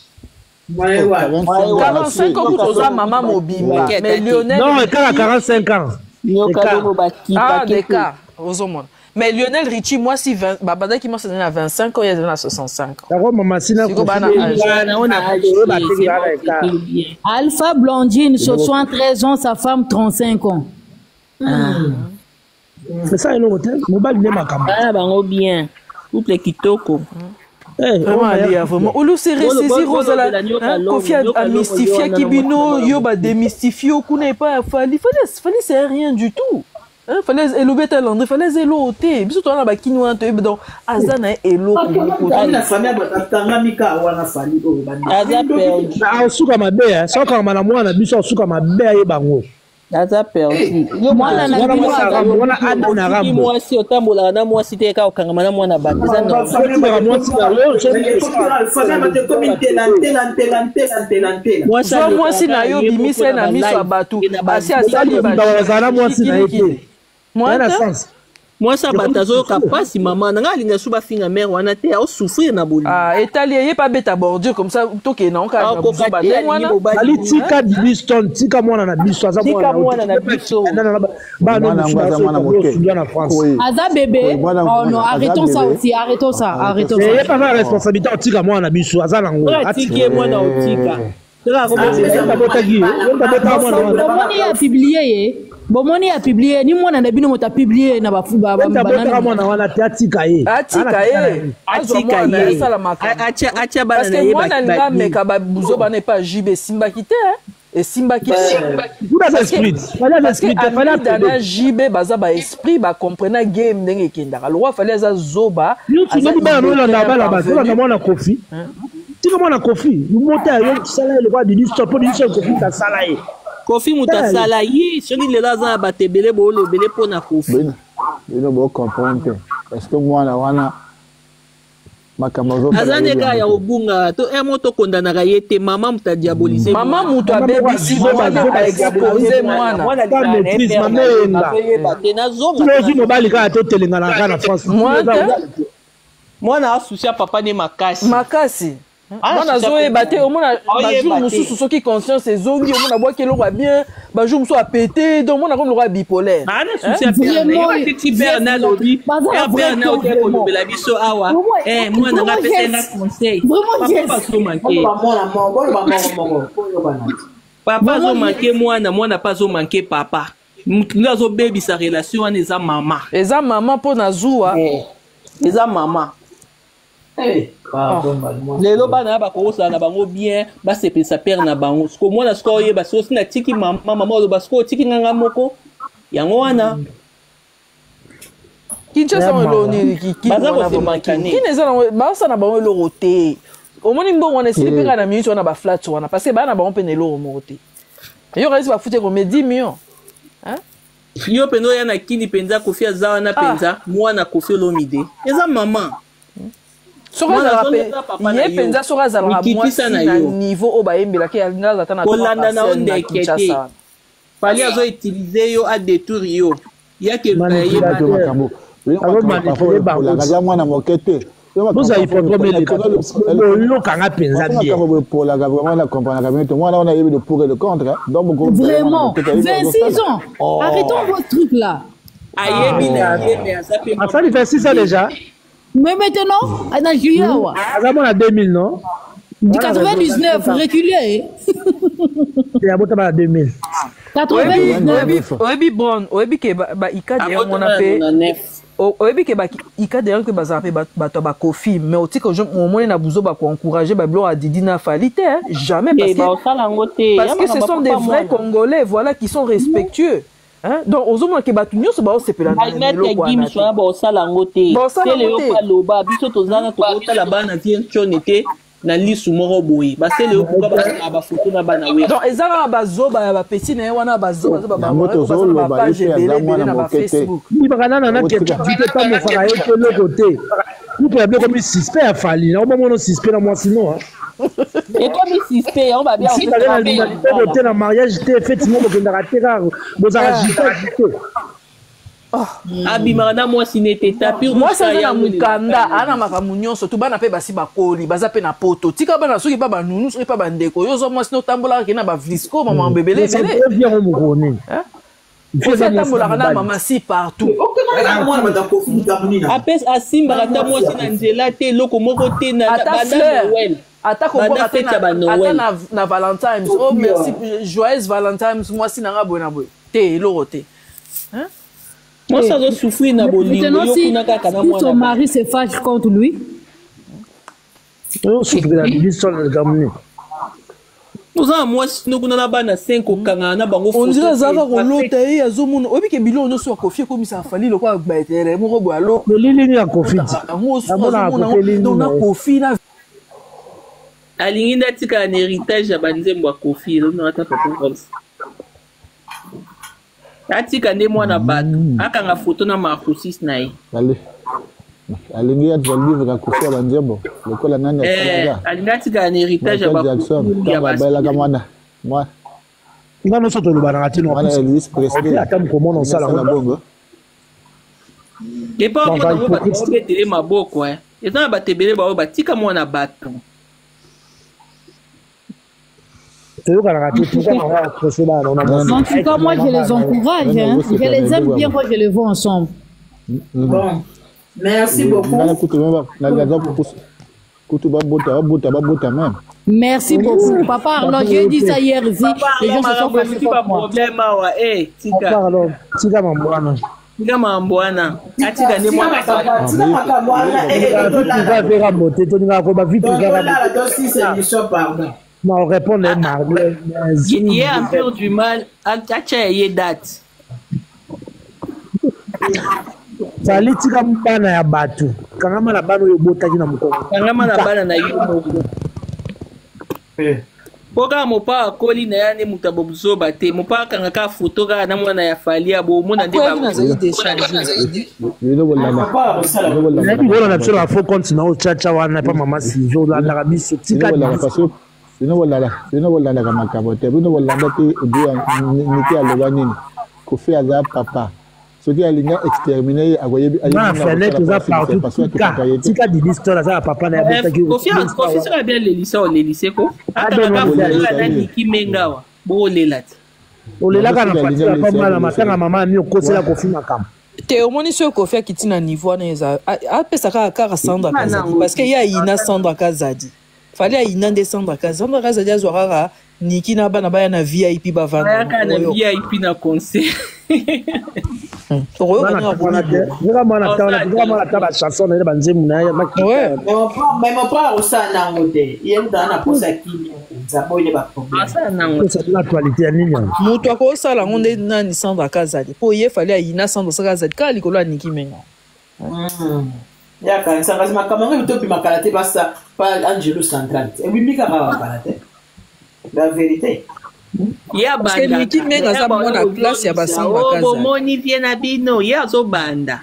Ouais. 45 ans pour ça maman mobimba. Mais Lionel non, il a 45 ans. Ah, d'accord. Osomon. Mais Lionel Richie, moi, si Babada qui m'a donné à 25 ans, il est à 65 ans. Alpha Blondine, 73 ans, sa femme, 35 ans. C'est ça, il est au bien. Couple Kitoko. Vraiment, Olu s'est ressaisi Rosala, Koffi a mystifié Kibino, Yoba démystifié, Okuna pas, fallait c'est rien du tout. Fallait élever tel endroit, fallait éloter. Biso toi na ba kinwa to donc azana elo ko na famille batanga mika wana fali ko bandi aza perdu na suka mabe soka mana mwana biso suka mabe ye bango aza perdu yo mwana na mwana ado na rambo moi si otambola na moi si te ka okanga na mwana bandi za no moi si na yo famille bate comité lantela moi si na yo bimise na miso abatu asi asali ba zana moi si na ete moi ça batazo kapasi maman nga linga suba finga mère wana te au souffrir na boli étalé pas bête à bordure comme ça toke na onka na wana ali tika biston tika mwana na biso aza mwana na biso ba no na France aza bébé oh non arrêtons ça aussi arrêtons ça il y a pas la responsabilité tika mwana na biso aza nango atike mwana otika Bomoni a publié ni mwana na bino mota publié na bafuba banana mwana wana atika ye acha bana parce que mwana nga meka babuzo bana pas jibe simba kité et simba kité parce que dans jibe baza ba esprit ba comprendre game ndenge kendaka le roi fallait za zoba na mwana Koffi tika mwana Koffi mota yo sala le roi du stop pour dire Koffi ta sala ye Koffi mutasala yi soki le laza batebele bo le belé pona Koffi bino bo comprendre parce que moi na wana makamazo azane ga ya obunga to moto kondana ga yete mama muta diaboliser mama muto abebi si ba exposer mwana maîtrise mamenga batena zonga tozi mobali ka to telenga na France mwana asusia papa ne makasi Mwana zoe bate au mona bajour mususu soki conscience ezongi au mona boki eloko bien bajour mususu a pété donc mona comme le roi bipolaire. Ah na souci à perdre. Il va te perdre na lobby. Ya perdre na oke ko lobela biso awa. Mwana nga pese nga conseil. Papa so manquer. Papa zo manquer mwana pas zo manquer papa. Nous avons baby sa relation wana eza mama. Eza mama po na zuwa. Eza mama. Lelo bana bakosala na bango bien basepelisa père na bango siko mwana siko oyeba sosi na tiki mama oloba siko tiki nganga moko yango wana Kinshasa oloni basa na bango eloko te omoni mbongo wana esili mpe kaka na minute wana baflat wana parce que bana bango mpe na eloko moko te yo kasi bafute kome 10 millions yo mpenza oya na kini mpenza kofi aza wana mpenza mwana kofi olomide eza mama ye penza soki azalaka mwasi na niveau oyo bayembelaki alinga aza ta na kolanda na yo ndeke te pali azoutilize yo adetour yo yake mwana moke te olokanga mpenza mwana wana yebi de pour et le contre vraiment 26 ans arrêtons votre truc là ayebi na yebe aza pe afali 26 ans déjà. Mais maintenant, en juillet, avant la 2000, non? Du 99, reculé. C'est à 2000. 99. Oebi bon, oebi ke ba ikade ya mona pe. Oebi ke ba ikade ya ke bazape bato ba kofi, mais oti que au moins na buzo ba ko encourager ba blo a Didi na Falite, jamais parce que ce sont des vrais Congolais, voilà, qui sont respectueux. Hein? Donc, aux hommes qui battent nous, c'est pas aussi pénal. Il met des gims sur la bosse à l'angoté. C'est le haut à l'oba, biso tozana tokota la bana vient chonete na lisu moro boy. Ba c'est le haut pour ba photo na bana we. Donc, ezara bazoba ba petit na wana bazoba ba page belé na ba Facebook. Ni bakana na ke tu pas me faire yo le côté. Nous peut appeler comme suspect à Fali. On va mon suspect dans moi sinon hein. Et comme suspect, on va bien si tu as un mariage, tu effectivement pour que tu aies vous agiter. Abimana moi si n'était tapé moi ça na mukanda ana makamunyo surtout bana pe basi bakoli baza pe na poto tika bana soki pa banunu soki pa bandeko yo zo moi sino tambola ke na ba vlisco maman bebele bele bien on mukoni hein faut ça tambola na maman si partout apes asimba kata moi si na nzela te loko moko te na Noël ata ko na Valentine's oh merci joyeuse Valentine's moi si na boy te loko te hein. Moi, ça doit souffrir na bolingo. Maintenant, si son mari se fâche contre lui, nous avons moi, nous avons 5 au Canada. On dirait que Zaka Kolota et Azomun. Obi ke bilo no so kofi comme ça fali le quoi baetere mo go alo. Le lili ya kofi. On a kofi na alingi ndatika un héritage ya banzembo kofi. On a tapé comme ça. Atika nde mwana bato akanga photo na makusis na ye alingi ya livre ka kufia banzembo lokola nani alingi atika na héritage ya bela ka mwana moi ngano soto lo bana ngati no mwana Elvis Presley atam ko mona sala na bongo et pas ko ba betele maboko eza ba tebele ba batika mwana bato. En tout cas, moi, je les encourage. Hein. Je les aime bien quand je les vois ensemble. Bon, merci beaucoup. Merci beaucoup. Papa Arnaud, j'ai dit ça hier ici. Les gens se sont fâchés contre moi. Non, on répond les marques. Il y a un peu du mal à tchayer date. Sali tika mbana ya batu. Kangama na bano yo bota kina mkongo. Kangama na bana na yo moko. Poka mopa akoli na yane mutabobuzo bate. Mopa kanga ka photo ga na mwana ya falia bo mona ndeba. Ndio bolana. Ndio na tsela fo compte na o chacha wana pa mama sizo la la biso tika. Sino bolanda kama kabote bino bolanda ti dia niki aloba nini kufia za papa Ce qui a l'ingénieur exterminé, à voyer. Na fenêtre za partout. Tika di l'histoire ça papa na beta ki. Confiance sera bien le lycée ko. Ata ba na Niki Mengawa. Bo lelat. Olela kana fatia pa mala matanga mama mi okosela kofi makam. Te omoni so kofi akitina niveau na eza. Apesa ka Sandra Kazadi parce que ya ina Sandra Kazadi. Fallait ina descendre Sandra Kazadi azwara Niki na bana baya na VIP ba vendre. Ya kana VIP na concert. Mais mon frère aussi a un côté. Il est dans la pose à qui il pas problème. C'est l'actualité à Nina. Moto ko sala ngonde nani Sandra Kazadi. Po ye fallait ina Sandra Kazadi ka likolo Niki Menga. Ya kan ça va kama ngwe topi makalate basa pas Angelo Central. Et lui mika ba makalate. La vérité. Ya banda. Parce que Niki Menga za mona place ya ba Sandra Kazadi. Oh, moni viena bino, ya zo banda.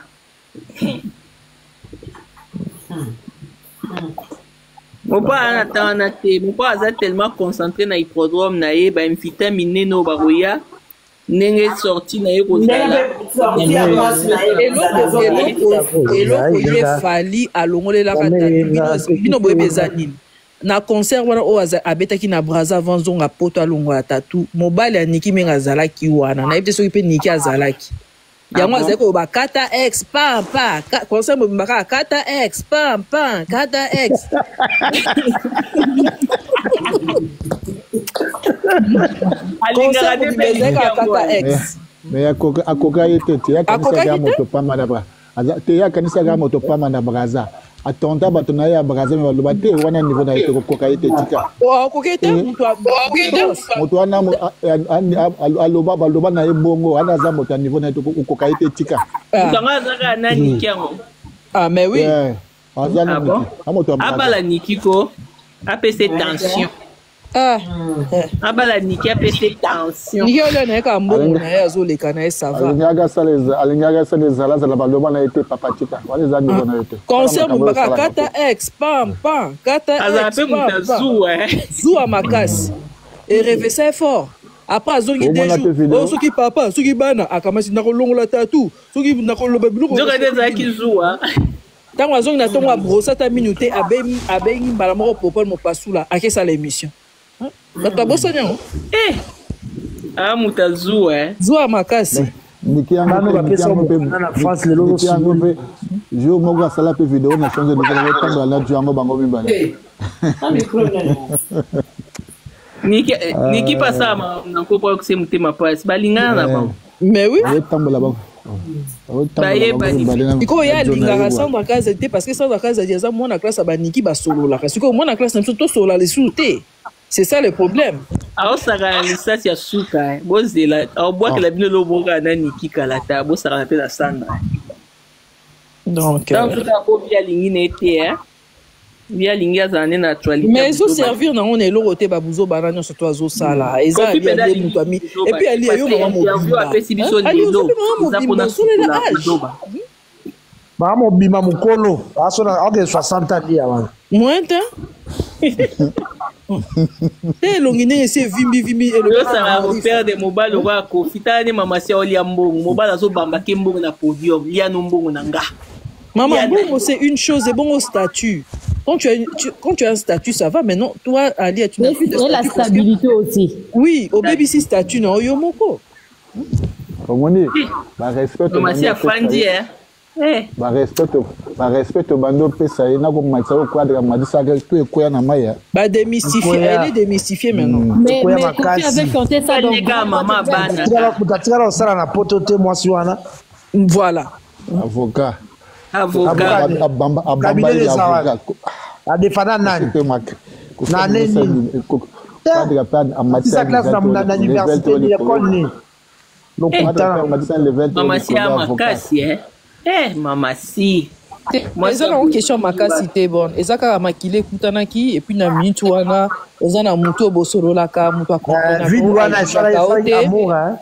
Mopa anatana te, mopa aza tellement concentré na hippodrome na ye, ba vitamine no baroya. Nenge sorti na ye kozala. Eloko ye fali alongolela kata bino boye bezanini. Na concert wana o abetaki na Braza vanzonga poto alongola tatu. Mobile ya Niki Menga azalaki wana. Na yebite soki pe Niki azalaki. Yango azeko ba kata X pam pam. Concert mo bimaka kata X pam pam. Kata X. Concert mo bimaka kata X. Mais akoka yete te ya kanisa ga moto pama na bra. Te ya kanisa ga moto pama na Braza. Atonda batona ya Braza me baloba te wana niveau na yete kokoka yete tika. O kokete moto wana aloba baloba na ebongo ana za moto niveau na yete kokoka yete tika. Tanga zaka na Niki yango. Ah mais oui. Abala Niki ko apese tension. Abala Niki apese tension. Niki ole na ka mbongo na ya zo leka na ça va. Alingaga saleza la baloba na yete papa tika. Wale za niveau na yete. Concert mbaka kata X pam pam kata X. Zua makasi. Et revesa fort. Après azongi deju. Soki papa, soki bana akamasi na kolongola tatu. Soki na koloba biloko. Zoka deza ki zua. Tango azongi na tongo brosa ta minute abengi mbala moko popol mo pasula akesa l'émission. Bata bosa nyango. Muta zua. Zua makasi. Niki yango na France le logo pe. Jo moga sala pe vidéo na changer de la tamba la jango bango mimbala. Niki pasa na ko pa ko mutema pass balingana na bango. Mais oui. Tambola bango. Iko ya lingaka Sandra Kazadi parce que Sandra Kazadi eza mona classe ba Niki ba solo la parce que mona classe na to solo la lesouté. C'est ça le problème. Alors ça ga ça ya suka. Bozela au bois que la bino loboka na Niki kalata bo ça rappelle la Sandra. Donc tout à ko via lingine été via lingia za na actualité. Mais zo servir na on est loroté babuzo banana sur toi zo sala. Eza bien des mutami et puis ali yo maman mo. Ba mo bima mukolo. Aso na age 60 ans ya wana. Mointe. Eh longine ese vimbi et le ça va faire des mobile wa ko fitane mama sia oli ambongo mobile azo bamba kembongo na podium lia no mbongo na nga. Maman bon c'est une chose et bon au statut. Quand tu as un statut, ça va. Mais non, toi, Ali, tu n'as plus de statut. Et la stabilité aussi. Oui, au BBC statut, non, yomoko. Omoni, bah respecte. Commencer à fandi, hein. Bah respecte bando pesa ina ko matsa ko quadra madisa ga to ekoya na maya. Bah démystifier, elle est démystifiée maintenant. Mais tu avais chanté ça dans maman bana. Mutatira osala na poto te mwasi wana. Voilà. Avocat. Adefana nani na nini sa classe na université ni école ni mama si makasi mama si moi ça une question makasi te bon ezaka makile kutanaki et puis na minute wana ezana muto bosolola ka muto akomprendre vide wana ça amour hein.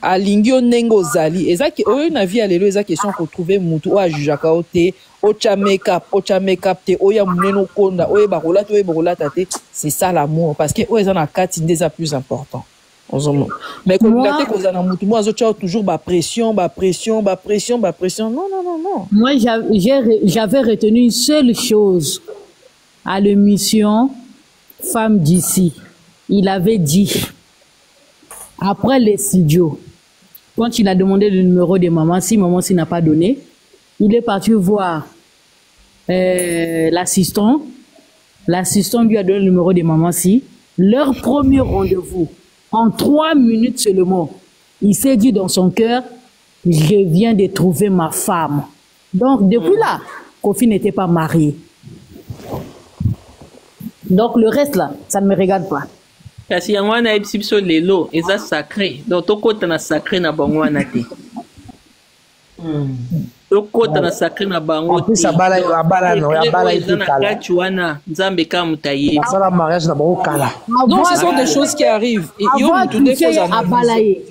Alingi onengo zali ezaki oyo na vie alelo eza question pour trouver mutu o ajujaka ote o cha make up te oya muneno konda oye bakolata te c'est ça l'amour parce que o eza na kati ndeza plus important Mais comme moi, toujours pression. Non. Moi, j'avais retenu une seule chose à l'émission Femmes d'ici. Il avait dit, après les studios, quand il a demandé le numéro de maman si n'a pas donné, il est parti voir l'assistant. L'assistant lui a donné le numéro de maman si. Leur premier rendez-vous, en 3 minutes seulement, il s'est dit dans son cœur, je viens de trouver ma femme. Donc, depuis là, Kofi n'était pas marié. Donc, le reste là, ça ne me regarde pas. Kasi yango wana ebisi biso lelo eza sacré. Donc, tokota na sacré na bango wana te. Tokota na sacré na bango te. Abala kati wana nzambe ka mutaye. Asala mariage na bango kala. Donc, ce sont des choses qui arrivent. Avant touché à balayer.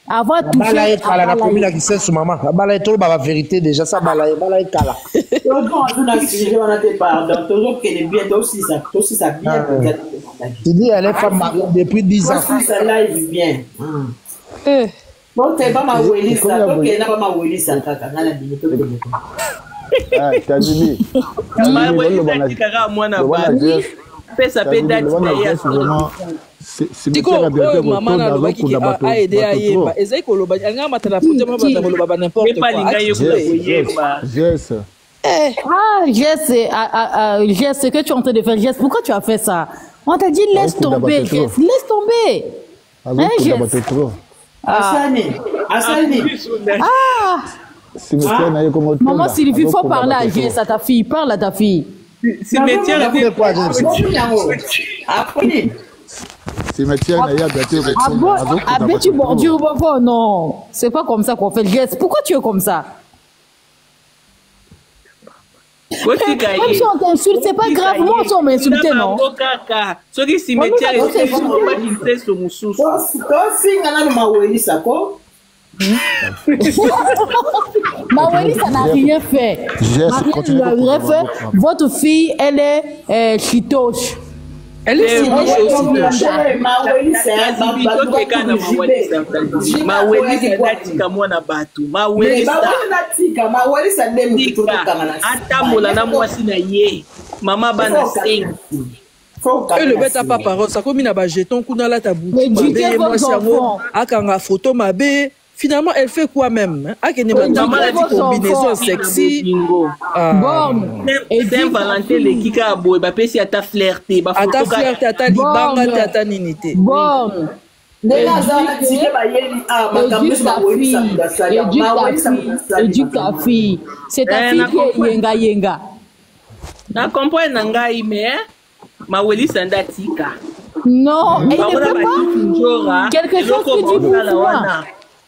Avant touché à la première qui sait sur maman. Abalaye tout la vérité déjà ça balaye kala. Tu dis elle est femme mariée depuis 10 ans. Ça live bien. Bon, t'es pas ma Welisa, donc il n'a pas ma Welisa, t'as dit. Jess, ce que tu es en train de faire, Jess, pourquoi tu as fait ça? On t'a dit laisse tomber, Jess, laisse tomber. Hein, Jess? Asani. Maman Sylvie, il faut parler à Jess, à ta fille. Parle à ta fille. Cimetière, tu bordures, non. C'est pas comme ça qu'on fait. Jess, pourquoi tu es comme ça? Même si on t'insulte, c'est pas grave. Moi, on m'insulte, non? Maweli, ça n'a rien fait. Votre fille, elle est chitoche. Elle est le bête a pas parole, ça comme il a jeton kuna la ta boutique. Akanga photo mabe. Finalement, elle fait quoi même? Combinaison sexy. Saint-Valentin, les kika a beau, bah, si à ta flirté, bah, à ta flirté, à ta libanga, à ta ninité. Bon. Éduque ta fille. C'est ta fille qui est yenga yenga. Na comprends nangai mais Maweli sandatika. Non, elle ne peut pas. Quelque chose qui dit bouffe-moi.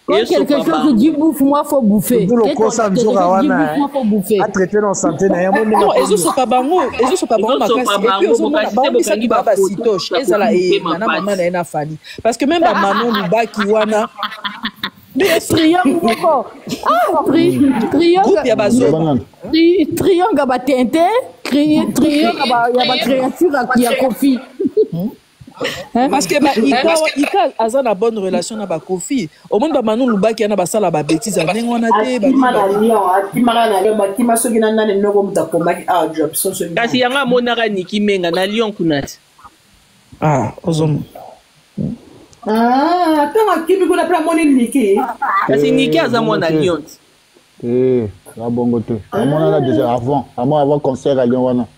Quand quelque chose dit bouffe-moi, il faut bouffer. Quelque chose dit bouffe-moi, il faut bouffer. À traiter dans santé, non, ils sont pas bango. Ils sont pas bango. Parce que même Manon Lubakiwana. Triangle à Tintin, triangle à créature qui a Kofi. Parce que Ika a une bonne relation avec Kofi. Au monde Manon Luba qui a une sala bêtise à kasi yanga monaka Niki Menga na Lyon kunati. Ah, ozom. Ah, tant que vous n'avez pas mon Niki. Kasi Niki a mona Lyon. La bongo te. Amona là déjà avant concert à Lyon wana.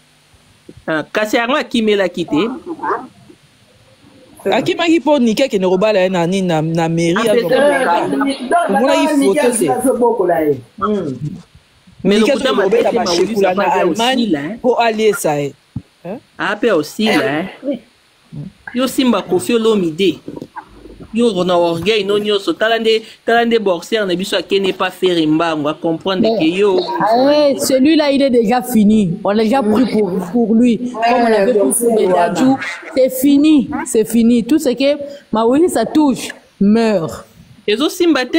Ah, kasi yanga kimela kité. Akimaki pour Niki qui ne robala na mairie mais le coup en Allemagne pour aller ça après aussi là yo simba Kofi Olomide yo on a orgueil non yo so talande boxeur na biso akene pas faire mbango à comprendre que yo celui-là il est déjà fini, on l'a déjà pris pour lui comme on avait pris pour Medadou. C'est fini, tout ce que Maweli ça touche meurt. Et zo simba te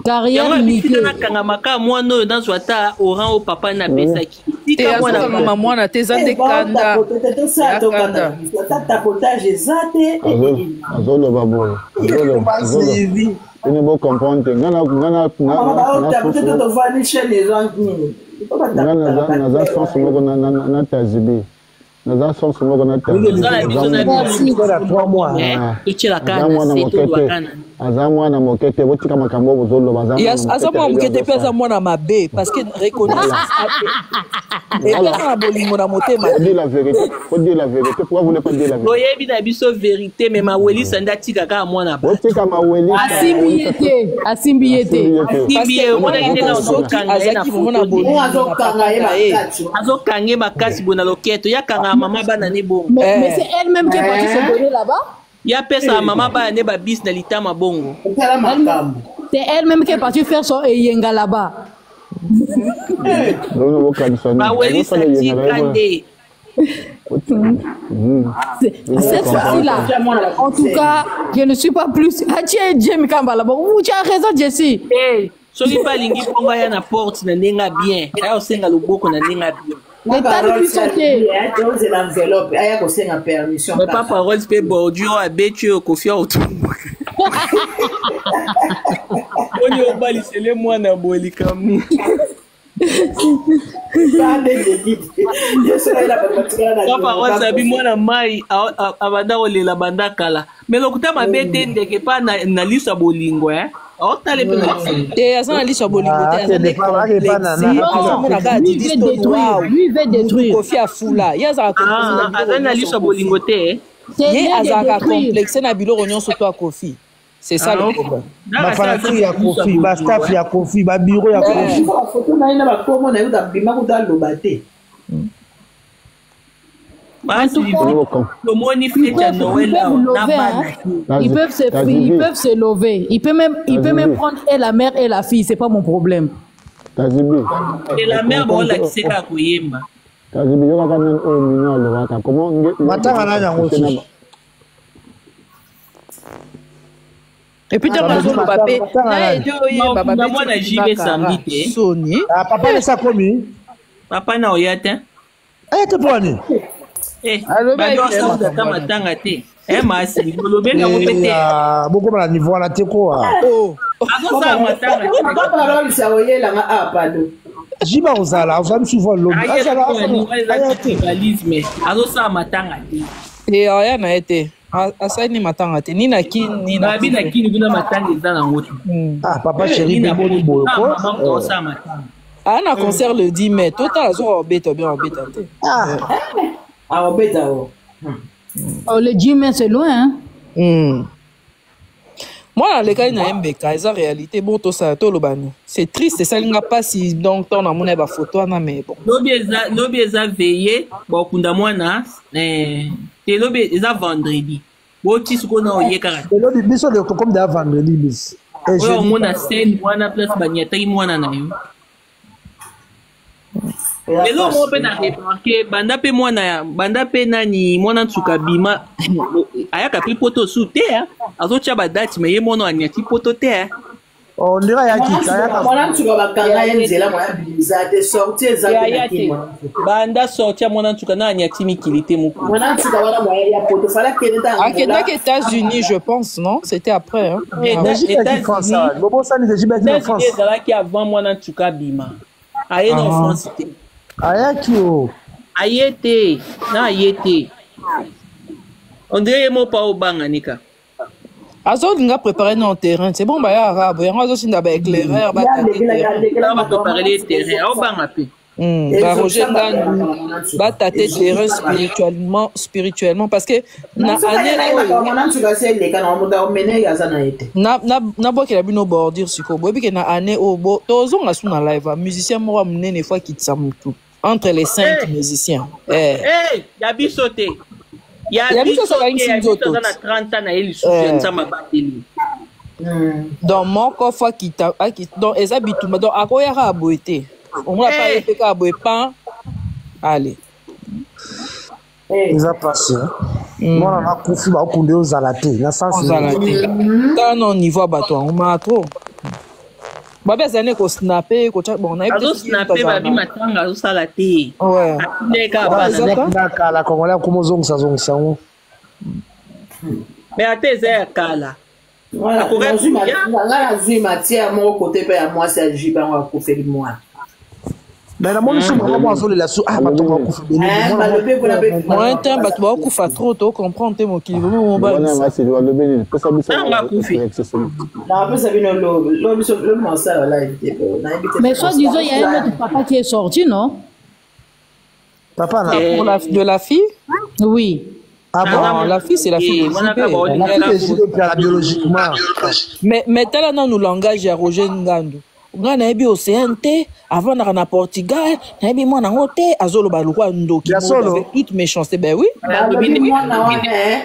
carrière Niki na kanga maka moi no dans wata au rang au papa na pesaki tika mwana mwana te za te kanda tapotage ezate azolo baboye ne bo comprendre ngana tazibi naza sens moko na aza mwana moke te botika makambo bozoloba aza mwana moke te mpe aza mwana mabe parce que reconnaissance epesa na bolingo na motema faut dire la vérité pourquoi vous ne pas dire la vérité oyebi na biso vérité mais mawelisa nde atika kaka mwana botika mawelisa asimbi ye te azokanga ye makasi bona loketo yakanga mama bana ne bongo mais c'est elle-même qui est partie se donner là-bas. Ya pesa mama bana ne ba bis na litama bongo. C'est elle-même qui est partie faire son yenga là-bas. Ba weli sati kande. Cette fois-ci-là, en tout cas, je ne suis pas plus. Jamie Kamba là-bas. Tu as raison, Jessie. Eh, soki pa lingi ponga ya na porte na nenga bien. Aya osenga loboko na nenga bien. Mais t'as le plus sauté. C'est l'enveloppe. Aya ko senga permission. Mais pas parole pe bordure a betu kofia autour. Oni obali sele mwana boli kamu. Papa wasabi mwana mai abanda olela banda kala mais lokuta mabete ndeke pa na liso bolingo otale pe na te azana liso bolingo te azana lui veut détruire Kofi Afula yaza azana liso bolingo te ye azaka complexe na biloko nyonso to Kofi. C'est ça le problème. Ma fanatique ya Kofi, ma staff ya Kofi, ma bureau ya Kofi. Photo na ina ba komo na yuda bima ko da lobate. Ils peuvent se lever. Il peut même prendre et la mère et la fille, c'est pas mon problème. Et la mère bon la qui seka koyemba. Tazibi yo ka nan o minyo lo ka comment matanga na yango aussi. Et puis tu as raison papa na moi na jibe samedi te Sony papa ne sa komi papa na oyate ayate poni ba do sa da kama tanga te masi bolobenga mo pete boko na niveau na te ko azo sa matanga papa roli sa oyela nga apado jiba uzala uzam souvent lobi azala ayate balisme azo sa matanga te aya na ete asaini matanga te nina kini na bina kini kuna matanga ezana ngoto papa chéri beboni boyoko ana concert le 10 mai total azo obeta bien obeta te obeta le 10 mai c'est loin moi les cas na mbeka eza réalité bon to ça to lobani c'est triste ça linga pas si donc ton na mona ba photo na mais bon lobi eza veillé bon kunda mwana et lobi eza vendredi boti suko na oyeka ka lobi biso le comme de vendredi bis et je mona scène mwana place banyata mwana na yo elo mo pe na remarquer banda pe mwana banda pe nani mwana tsuka bima ayaka pe poto su te azo cha ba date mais ye mwana anyati poto te on dirait yaki ayaka mwana tsuka bakanga yenzela mwana biza te sortir za te banda sortir mwana tsuka na anyati mikilite moko mwana tsuka wana mwana ya poto fala keneta akenda aux États-Unis je pense non c'était après États-Unis bobo ça ni déjà en France ezala ki avant mwana tsuka bima aye en France te ayaki o ayete na ayete on dirait mo pa obanga nika azo linga préparer dans terrain c'est bon ba ya arabe yango azo sinda ba éclaireur ba préparer les terrains obanga pe ba Roger Ngandu ba tâter terrain spirituellement parce que na na boke la bino bordir siko bobi ke na année o bo tozo nga suna live musicien mo munene fois ki tsamutu entre les 5 musiciens ya bisote ya bisote na 30 ans na eli souffrance ma bateli donc mon fois qui donc eza bituma donc akoya ka boité on va pas epeka aboye pan allez eza passé mwana na kufi ba kunde ozala te na sens ozala te kana niveau bato on ma trop Babi azane ko snapper ko bon na azo snapper babi matanga azo sala te ouais ndeka bana kala Congolais comme zongisa mais ateze ya kala voilà ngala zui matière mon côté pe ya moi c'est jiba on va couper moi mais la monde souvent comment on la sous ah bato va couper moi un temps bato va couper trop to comprendre mon qui vraiment mon bas voilà c'est le bénin peut ça bisa on va couper là peut ça vient le non ça là mais soit disons il y a un autre papa qui est sorti non papa là pour de la fille oui. Ah bon, la fille c'est la fille biologiquement mais tel non nous langage ya Roger Ngandu nga na ebi océante avant na Portugal na ebi moi na ngote azolo ba lukwa ndoki avec toute méchanceté ben oui moi na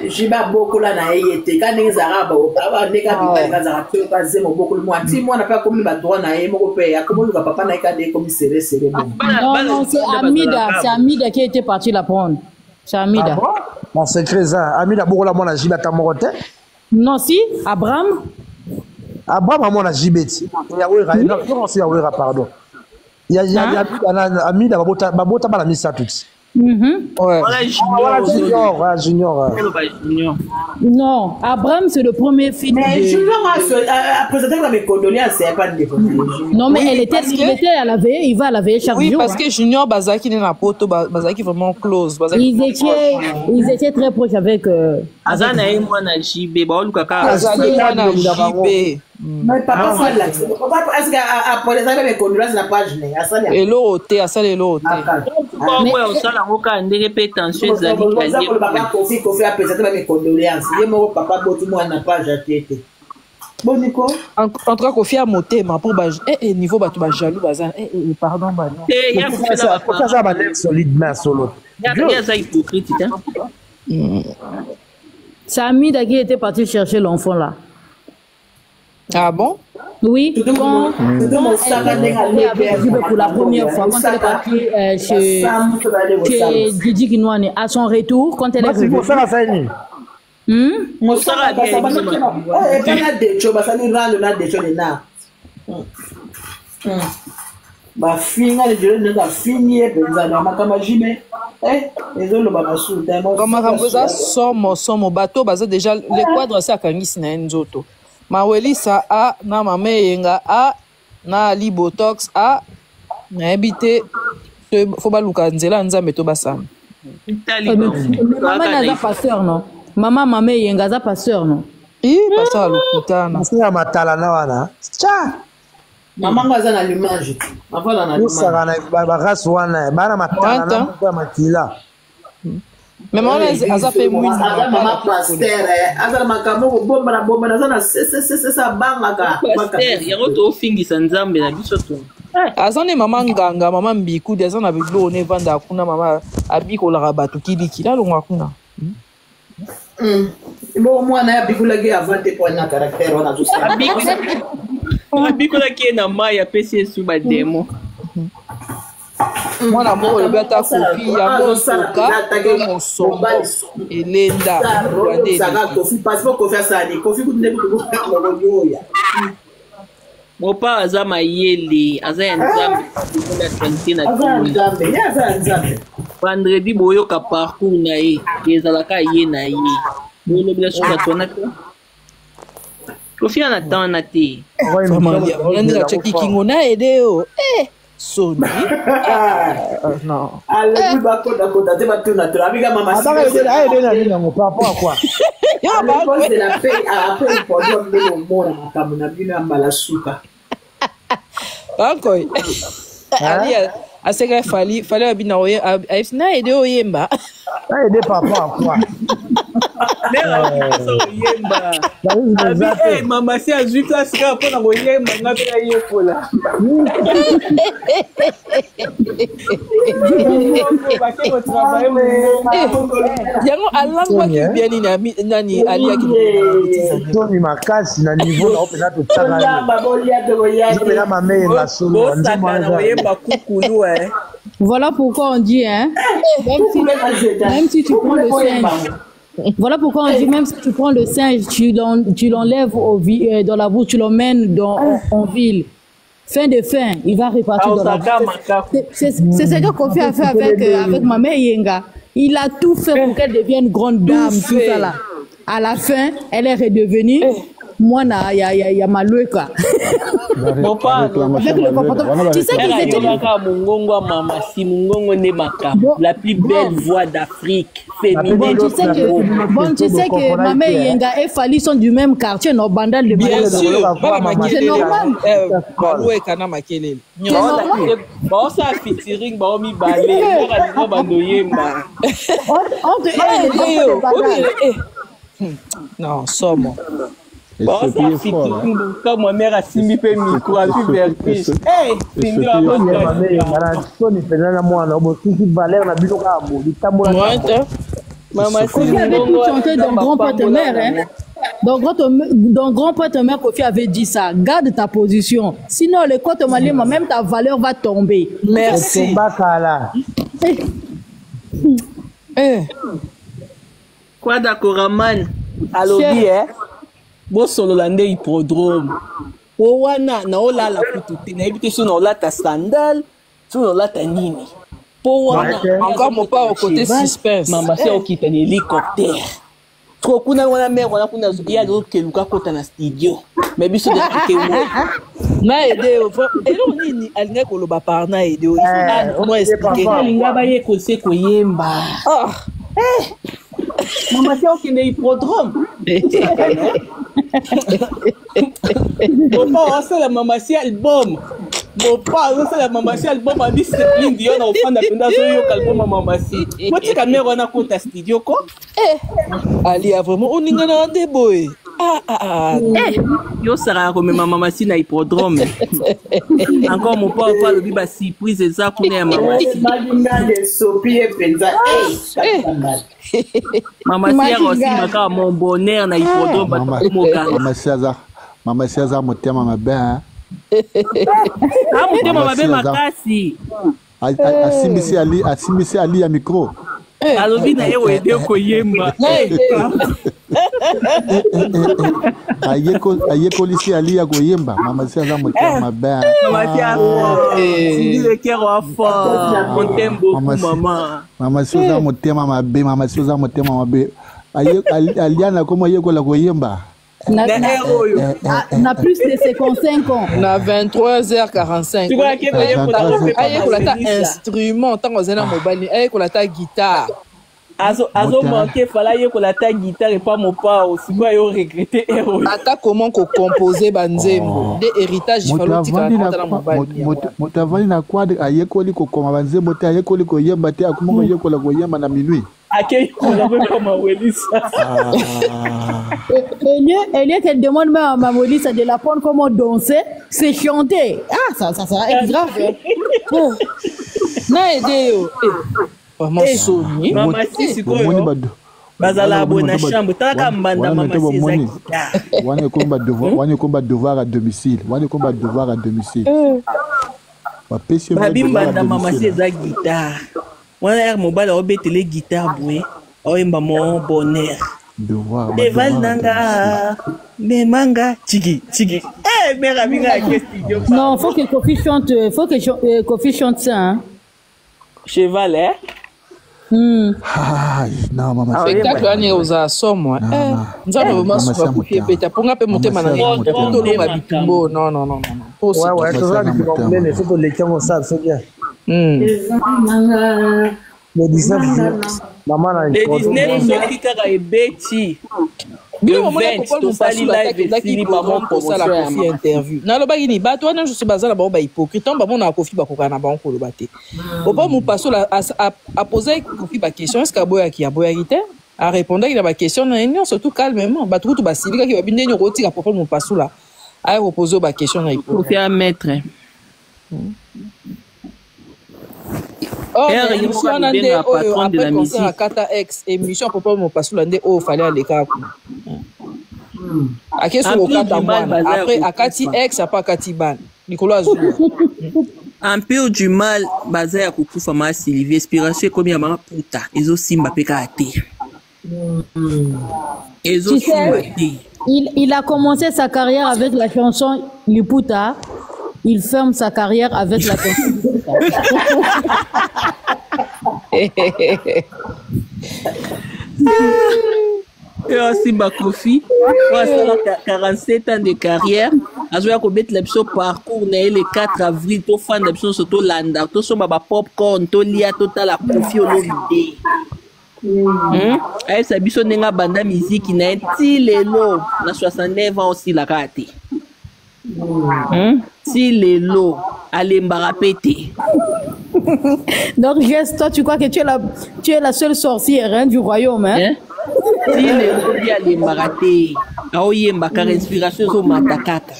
jiba beaucoup là na yete quand les arabes aba neka bika za rapelo ka zemo beaucoup le moitié moi na pas comme ba droit na yemo ko pe comme le papa na ka de comme serré non c'est Amida qui était parti la prendre c'est Amida mon secret ça Amida beaucoup la mona jiba ta morote non si Abraham à mon Jibeti. Il y a non, c'est Yawera, pardon. Il y a Amida Babota la mise ça tout. Voilà, Junior. Non, Abraham, c'est le premier film. Mais Junior a présenté dans mes condoléances, c'est pas de non, mais il était à la veille, il va à la veille chaque jour. Oui, parce que Junior Bazaki n'est pas poto, Bazaki vraiment close. Ils étaient très proches avec. Azana et moi, Najibé, Baolukaka. Azana et moi, Najibé. Mais papa, est-ce qu'après les années, mes condoléances, la page n'est pas ça. Et l'autre, à ça, les l'autre. Mais on s'en a aucun des répétitions. Vous avez papa Kofi a présenté mes condoléances. Il est mort, papa, tout le monde n'a pas jeté. Bon, Nico. En tout cas, Kofi a monté, mais pour niveau, tu vas jaloux, pardon, bah non. Il y a ça, solide, mais solo. Il y a ça hypocrite, c'est Amida qui était parti chercher l'enfant là. Ah bon? Oui, quand elle est avec Djibé pour la première fois, quand elle est partie chez Didi Kinouane, à son retour, quand elle est revenue. Somo bateau baza déjà les quadres ça kangisi na nzoto mawelisa a na mame yenga a na libotox a na habité faut baluka nzela nzambe to basana maman naza pasteur non maman yenga za pasteur non pasteur lukutana c'est matala na wana cha maman ngaza na l'image avant na l'image ba race wana bana matala na kwa makila mais maman aza fait mouine maman pasteur aza makambo bomba na zana c'est ça banga pasteur yango to fingisa nzambe na biso to azane mama nganga mama mbiku de azana bilo ne vanda kuna mama abiko la bato kiliki la longa kuna bon mwana ya bikula ge avante pour na caractère wana tout ça bikula ke na maya pesi su ba demo mwana mo le bata kofi ya mo soka elenda rwande saka kofi passeport kofi asani kofi kunde kutoka ya mopa aza mayele aza ya nzambe na trantina nzambe vendredi boyoka parcours na ye ezalaka ye na ye bolobela soka tona te kofi ana tana te ndika cheki kingo na edeo soni non allez ba kota te batuna to abiga mama na ngo papa kwa ya ba c'est la paix après pour donner le monde makamuna bino ambala suka Encore. Ali aseka fali abina oye na ede oyemba. Na ede papa quoi. Oyemba. Abi mama si azui classe ka pona oyemba ngapela yekola. Yango alangwa ki bien nani ali akini. Toni makasi na niveau na opena to tsanga. Nopena mame nga solo. Voilà pourquoi on dit, hein, même si tu prends le singe, voilà pourquoi on dit, même si tu prends le singe, tu l'enlèves dans la boue, tu l'emmènes en ville. fin de fin, il va repartir dans la c'est ce que Kofi a fait avec Maman Yenga. Il a tout fait pour qu'elle devienne grande dame, tout ça là. À la fin, elle est redevenue moi, il y a maloué quoi. Tu sais qu'ils étaient la plus belle voix d'Afrique féminine. Tu sais que Maman Yenga et Fali sont du même quartier, nos bandales de bien sûr. C'est normal. Maloué kana makelele. Bon ça featuring ba mi balé, ba bandoyemba. Non, somme. Bon, ça featuring quand ma mère a simi pe micro a vu vertige. Eh, c'est mieux avant de maman chanté dans Grand Partenaire, hein. Dans Grand Partenaire, Kofi avait dit ça. Garde ta position. Sinon, le côté malien, même ta valeur va tomber. Merci. Quoi d'accord, man? Alobi, hein? Bon, solo lande hippodrome. Owana, na ola la kututi. Na ebite so na ola ta sandal, so na ola ta nini. Encore mon pas au côté suspense. Maman, c'est au quitte un hélicoptère. Trop kuna wana mère wana kuna ya do keluka kota na studio. Mais biso de kewo. Na aider au fond. Et non nini alinga ko loba par na aider au. Moi expliquer. Linga ba ye ko se ko yemba. Ah. Maman, c'est au quitte hippodrome. Mon père, c'est la maman, c'est album. Mon père, c'est la maman, c'est album. A dit Céline Dion au fond de la fondation, il y a album maman. Moi, tu as mis un compte à studio quoi? Ali a vraiment on y a des boys. Yo sera comme maman si na hippodrome. Encore mon père parle de ba surprise ça pour les maman. Maman si aussi maka mon bonheur na hippodrome ba mo ganga. Maman César mo tema mabe hein. Ah mo tema mabe makasi. Asimbisi Ali ya micro. Alobi na yewe de ko yemba. Ayeko lisi Ali ya koyemba. Maman César mo tema mabe. Maman si le cœur a fort. On t'aime beaucoup maman. Maman César mo tema mabe. Maman César mo tema mabe. Aliana comment ayeko la koyemba. Na plus de 55 ans. Na 23h45. Tu vois qu'il y a un instrument tant que zena mobile, ayeko la guitare. Azo manqué fallait ayeko la guitare et pas mon pas aussi quoi yo regretter héros. Ata comment ko composer banzembo de héritage il fallait tika na mobile. Motavani na quoi ayeko li ko koma banzembo te ayeko li ko yemba te akuma ayeko la ko yemba na minuit. Elie qu'elle demande même à Mamolissa de l'apprendre comment danser, c'est chanter. Ah, ça sera grave. Na aidé vraiment Sony. Maman si c'est quoi? Bazala bonne chambre, tant qu'à mbanda maman c'est Wane combat devoir à domicile. Wane combat devoir à domicile. Babi mbanda maman c'est za guitare. Wana mobile au betele guitare boué au emba mon bonheur deval nanga me manga tigi eh mera binga studio non faut que Kofi chante Kofi chante ça hein. Cheval hein non maman spectacle ani oza somo nzambe vraiment soufa kufi peta ponga pe motema na to lo mabitumbo non ouais ça va du problème il faut que les gens savent c'est bien. Le 19, maman a le 19, celui qui a bêti. Le 20, tout ça, il a fini par mon pour ça, la Kofi interview. Na lo bagini, ba toi non je suis basé là ba hypocrite, on ba mon na Kofi ba kokana ba on ko lo baté. Au pas mon passo a posé Kofi ba question, est-ce que boya ki a boya ite? A répondre il a ba question na union surtout calmement. Ba tout ba silika ki ba binde ni roti ka pour mon passo là. A reposer ba question na hypocrite. Kofi a maître. Oh, émission après concert à Kata X, émission pour pas mon passe l'année où fallait aller à qu'est-ce qu'on après à Kati X à pas Kati Ban Nicolas Azou un peu du mal basé à kukufa ma Sylvie inspiration comme ya mama puta ezo simba peka ate ezo simba ate il a commencé sa carrière avec la chanson Liputa. il ferme sa carrière avec la Simba Kofi, 47 ans de carrière. Azoya ko bet l'episode parcours le 4 avril to fan d'episode surtout landa to so baba popcorn to lia total la Kofi olobide. Ay sabiso nenga banda musique na ti lelo na 69 ans aussi la kati. Si lelo alembara pété. Donc Jess, toi tu crois que tu es la seule sorcière hein, du royaume hein? Si lelo dia alembara té. Aoyemba ka respiration zo matakaka.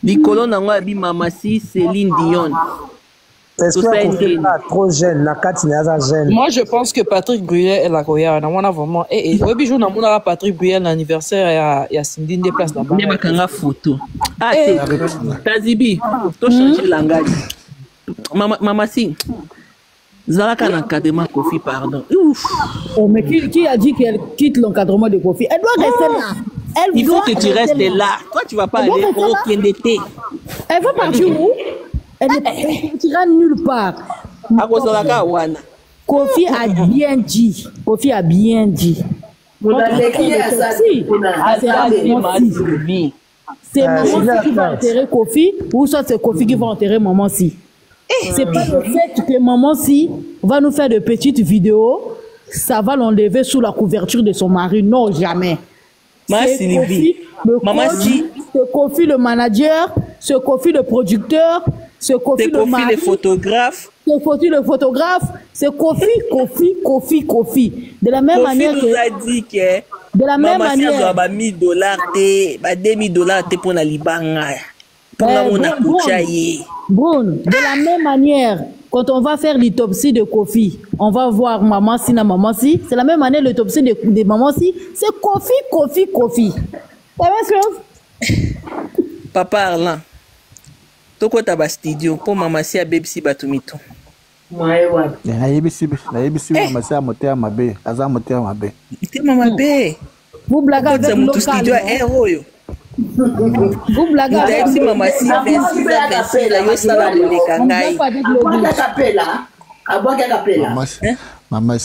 Nicolo Nango Abi Mamassi, Céline Dion. Est-ce que pas trop jeune, la carte n'est pas jeune. Moi, je pense que Patrick Bruel est la Goya. On a vraiment. Et bijou na mona Patrick Bruel l'anniversaire il y a Cindy des places là-bas. Ne bakanga photo. Ah c'est Tazibi, to changer langage. Mamassi. Zalaka l'encadrement Kofi, pardon. Ouf. Oh, mais qui a dit qu'elle quitte l'encadrement de Kofi? Elle doit rester là. Il faut que tu restes là. Toi, tu vas pas aller au Kendete. Elle va partir où? Elle ne partira nulle part. Kofi a bien dit. Kofi a bien dit. C'est Maman qui va enterrer Kofi ou soit c'est Kofi qui va enterrer Maman Si. C'est pas le fait que Maman Si va nous faire de petites vidéos, ça va l'enlever sous la couverture de son mari. Non, jamais. C'est Kofi le manager, c'est Kofi le producteur, c'est Kofi le mari, le photographe. C'est Kofi le photographe, c'est Kofi. De la même manière Kofi nous a dit que de la même manière $1000 $2,000 pour la libanga. Pour la de la même manière, quand on va faire l'autopsie de Kofi, on va voir Maman Si na Maman Si. C'est la même année l'autopsie de Maman Si. C'est Kofi. C'est la même chose. Papa Arlan, toko taba studio pour Maman Si a Bebsi Batumito. Na yebisi Maman Si a moteur mabe, aza moteur mabe. Ite Maman Be. Vous blaguez avec local. Studio héros yo. Vous blaguez avec Maman Si la yo sala de kangai. Maman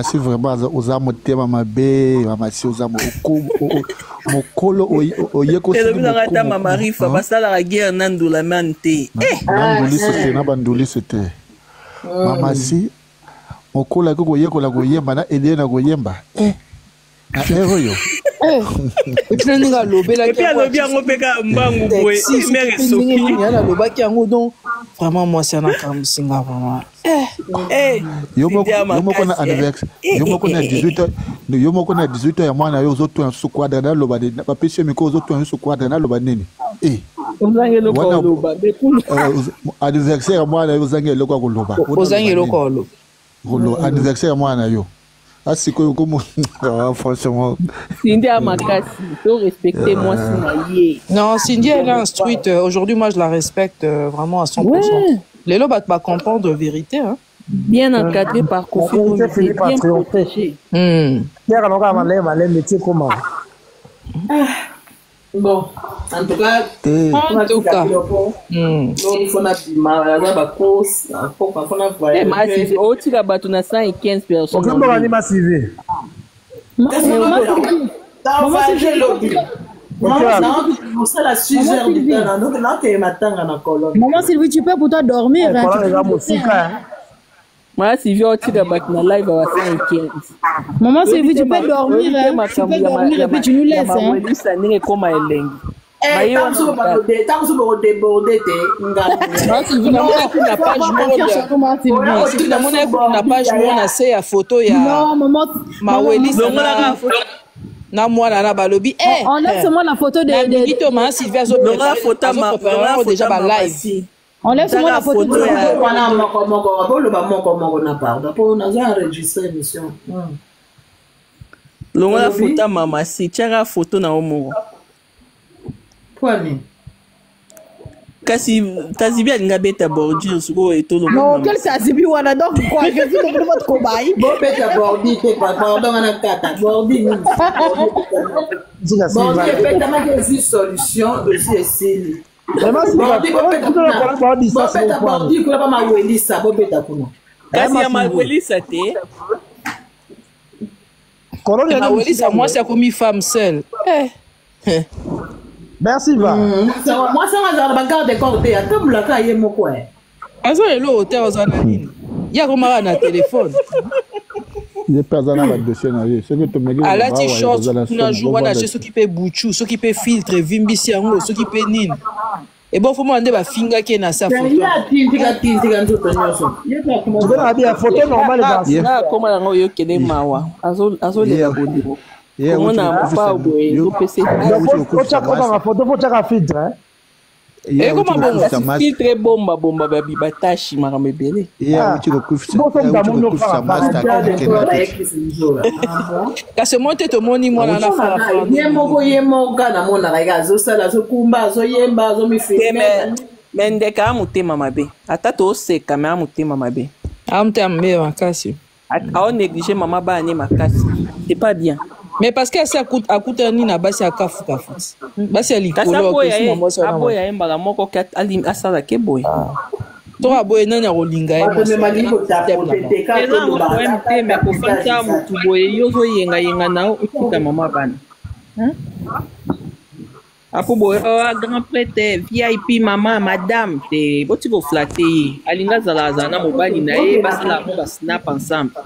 Si vraiment oza motema mabe, Maman Si oza mokolo oyeko se ngata Mama Rifa basala la guerre nandula mante. Na banduli c'était. Maman Si mokolo ko oyeko la koyemba na Eliana koyemba. Yo. Tu n'as lobé et puis alobi yango peka mbangu boye mère Sophie yana lobaki yango donc vraiment moi c'est un kamusinga vraiment yo moko na anniversaire yo moko na 18 ya mwana yo zoto en sukwadra na loba de pa pesi miko zoto en sukwadra na loba nini ozangelo ko loba anniversaire ya mwana yo zangelo ko loba ozangelo ko loba anniversaire ya mwana yo. Ah, c'est comme franchement. Cindy a ma casse, il faut respecter moi Sinaye. Non, Cindy elle est instruite. Aujourd'hui, moi je la respecte vraiment à 100%. Ouais. Les lobes va pas comprendre la vérité. Hein. Bien encadré par Kofi, bien protégé. Bon, en tout cas, il faut la course, il faut la bateau na 115 personnes. Maman Sylvie, tu peux pour toi dormir. Moi, Sylvie, tu vas battre na live à 115. Maman Sylvie, tu peux dormir. Tu peux dormir et puis tu nous laisses. Na mwana na balobi on laisse seulement la photo de Thomas Sylvia zo déjà ba live. On laisse seulement la photo de la photo Maman Si tchara photo na omoro. Kwani kasi Tazibi alinga beta bordure suko etolo. Non, quel Tazibi wana donc quoi je dis de votre cobaye. Bon beta bordi te pardon na kata bordi. Bon beta ma solution aussi essayer. Kasi ya mawelisa te. Mawelisa moi c'est comme une femme seule. Merci va. Moi ça nga ba garde côté ya tambula ka ye moko eh. Azo elo hotel ozana nini? Ya komara na téléphone. Je pas dans la dossier na ye. Ce que tu me dis. Alati short na jour wana je s'occuper bouchou, s'occuper filtre, vimbisi yango, s'occuper nini. Et bon faut demander ba finga ke na sa photo. Ya tintika nzoto nyonso. Tu vas bien photo normale dans. Na koma yango yo kene mawa. Azo le bondiro. Comment na pas boy do PC. Faut chaka photo, faut chaka filtre hein. Et comment bon filtre bomba babi batashi makambe belé. Kasi monte to moni mwana na fa. Ye moko na mona rega zo sala zo kumba zo yemba zo mifilme. Mende ka mutema mabe. Ata to seka me mutema mabe. Amte ambe makasi. A négliger maman ba ni makasi. C'est pas bien. Mais parce que ça coûte ni na basi ya kafu. Basi ya likolo ko ya aboya embala moko ka alim asala ke boy. To aboye nani ya kolinga ye. Ko me malingo tapote ka to ba. Me ko fanta mutu boye yozo yenga na ukita mama bana. Apo boye grand prêtre VIP maman madame te boti ko flatter alinga zala na mobali na ye basala mo snap ensemble.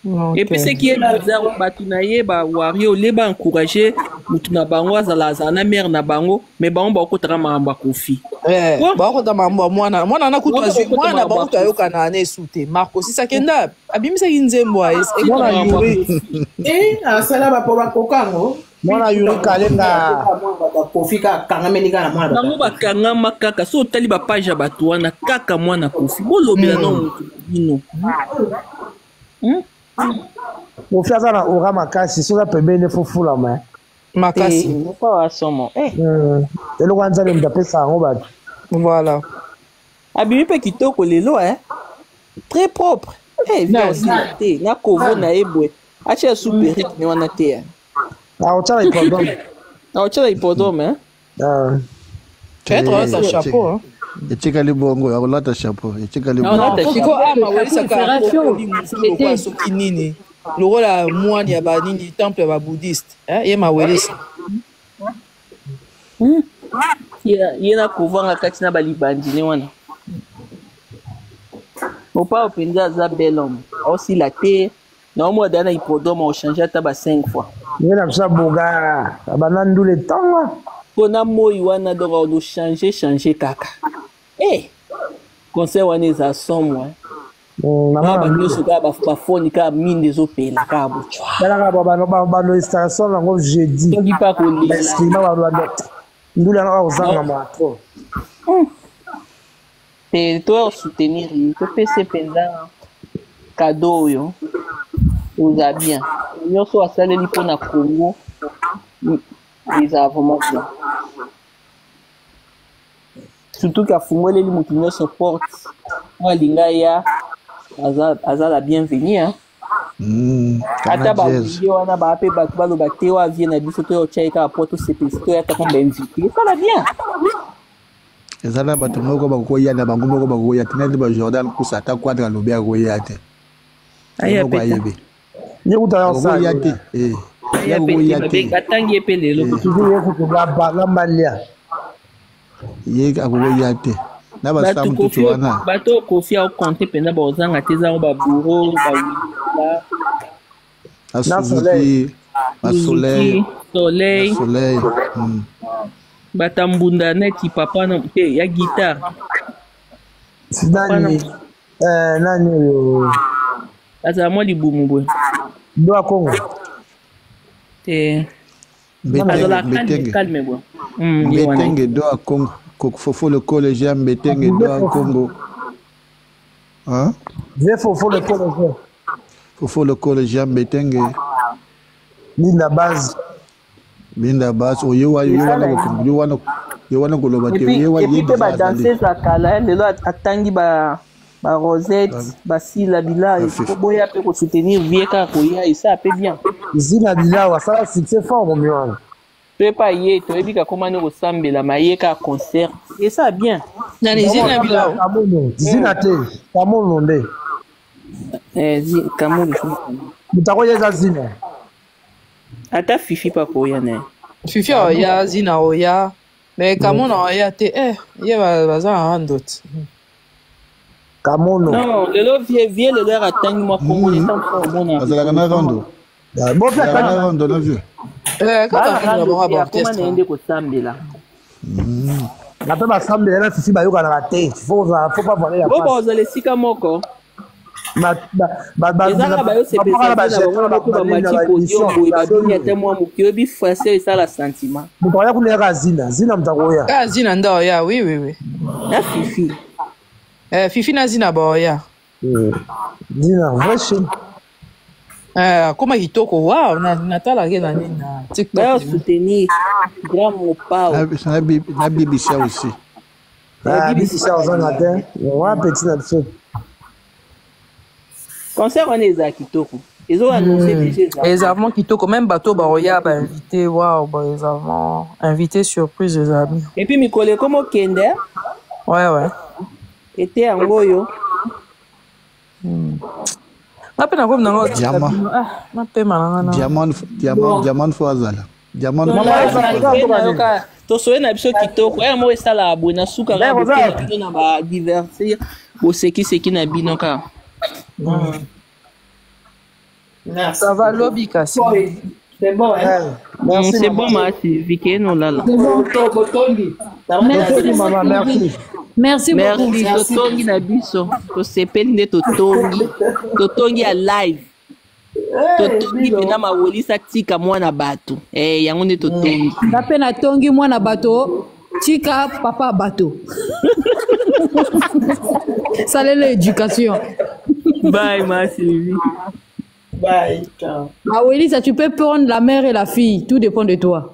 Okay. Et puis ce qui est bizarre, batunaye ba wario leba encourager mutuna bango zala mère na bango mais bango ba ko trama ba kofi. Ba ko tama mwana na kutwa zwi mwana ba ko ayoka na ne sute Marco si sakenda abimisa kinzembo es e mwana yuri asala ba po ba kokango mwana yuri kalenga ba kofi ka kanga meninga na mwana bango ba kanga makaka so tali ba page ba tuana kaka mwana kofi bolobela na mutu bino. Kofi azana ora makasi soka pembeni fufula ma makasi pas wasomo elo kwanza le mtapesa ngo batu voilà abimi pe kitoko lelo très propre bien te na kovo na ebwe acha superique ni wana te ochala hippodrome tu es trop sa chapeau Echika libongo ya kulata chapeau echika libongo kiko ama welisa ka ko soki nini lokola mwani ya ba nini temple ba bouddhiste ye ma welisa ye na kovanga kati na balibandi ne wana opa openza za bel homme aussi la terre na omo dana hippodrome o changer ta ba 5 fois ye na sa boga abanandu le tanga pona moi wana donc on changer kaka conseil wana eza somo na banyoso ka bafoni ka mine ezopela ka bochwa balaka bano station yango jeudi soki pa kolima balwanda ndula yango ozanga matro te to soutenir to pese penza cadeau oyo oza bien nyonso asaleli mpona Congo eza vraiment bien. Surtout qu'à Fumwele, les se porte. Moi, l'ingaya, aza la bienvenue. Ata ba video wana ba ape ba ba lo ba tewa vient na biso to chaika poto CPC to ya ta kombe invité. Ça va bien. Ezala ba tumoko ba ko ya na bangu moko ba ko ya tinali ba Jordan kusata kwadra lobia ko ya te. Aya pe. Ni uta sa ya te. Ya pe batangi pe lelo. Tu dis que la malia. Ye ka ko ya te. Na ba samu tu wana. Bato kofia au compter pena ba ozanga teza ba bureau ba wila. Asuzuki, soleil. Batambunda neti papa na te ya guitare. Nani yo. Asa mo libumu boy. Do Congo. Calme boy. Betenge do Congo. Fofo le collégien Betenge do Congo. Hein? Fofo le collégien. Fofo le collégien Betenge. Linda base. Linda base. O yewa koloba te yewa yeba ba danser za kala lelo atangi ba Rosette basila bila ko boya pe ko soutenir vieka ko ya isa pe bien. Zina bila wa ça succès fort mon mion. Tu es pas yé, tu es bien comment nous ressemble la maille qu'à concert. Et ça bien. Na les zina bilao. Zina te, Kamono nde. Kamono. Mutako yeza zina. Ata Fifi pa koya ne. Fifi oya zina oya. Mais Kamono oya te ye baza randot. Kamono. Non, le vieux le leur attend moi comme on est en bon. Azala kana rando. Bon fait kana rando na vieux. Comment ende ko sambela. Na pe ba sambela na Fifi ba yoka na te. Faut pas voler la face. Bon vous allez sika moko. Ba yo se pesa ba ko mati podium boy ba dunia te moi mukio bi français ça la sentiment. Mutaya kuneka zina mtakoya. Zina ndo ya oui. Na Fifi. Fifi na zina ba ya. Zina vrai. Comment kitoko wow natala ke na nini na TikTok. Ba soutenir grand mon pao. Na BBC aussi. BBC ça aux matin. Ouais petit na fait. Concert on est à kitoko. Ils ont annoncé déjà. Les avant kitoko même bateau ba oya ba invité wow ba les avant invité surprise les amis. Et puis Mikole comme Kender. Ouais. Était en goyo. Napena comme nango diamant fo azala diamant to soye na biso kitoko mo esala abona suka na bino na ba divertir bo seki na bino ka ça va lobby kasi c'est bon hein c'est bon merci Vicky no lala merci beaucoup totongi na biso to sepeli nde totongi ya live totongi pena mawolisa tika mwana bato yango nde totongi na pe na tongi mwana bato tika papa bato salele éducation bye ma Sylvie bye ciao Awelisa tu peux prendre la mère et la fille tout dépend de toi.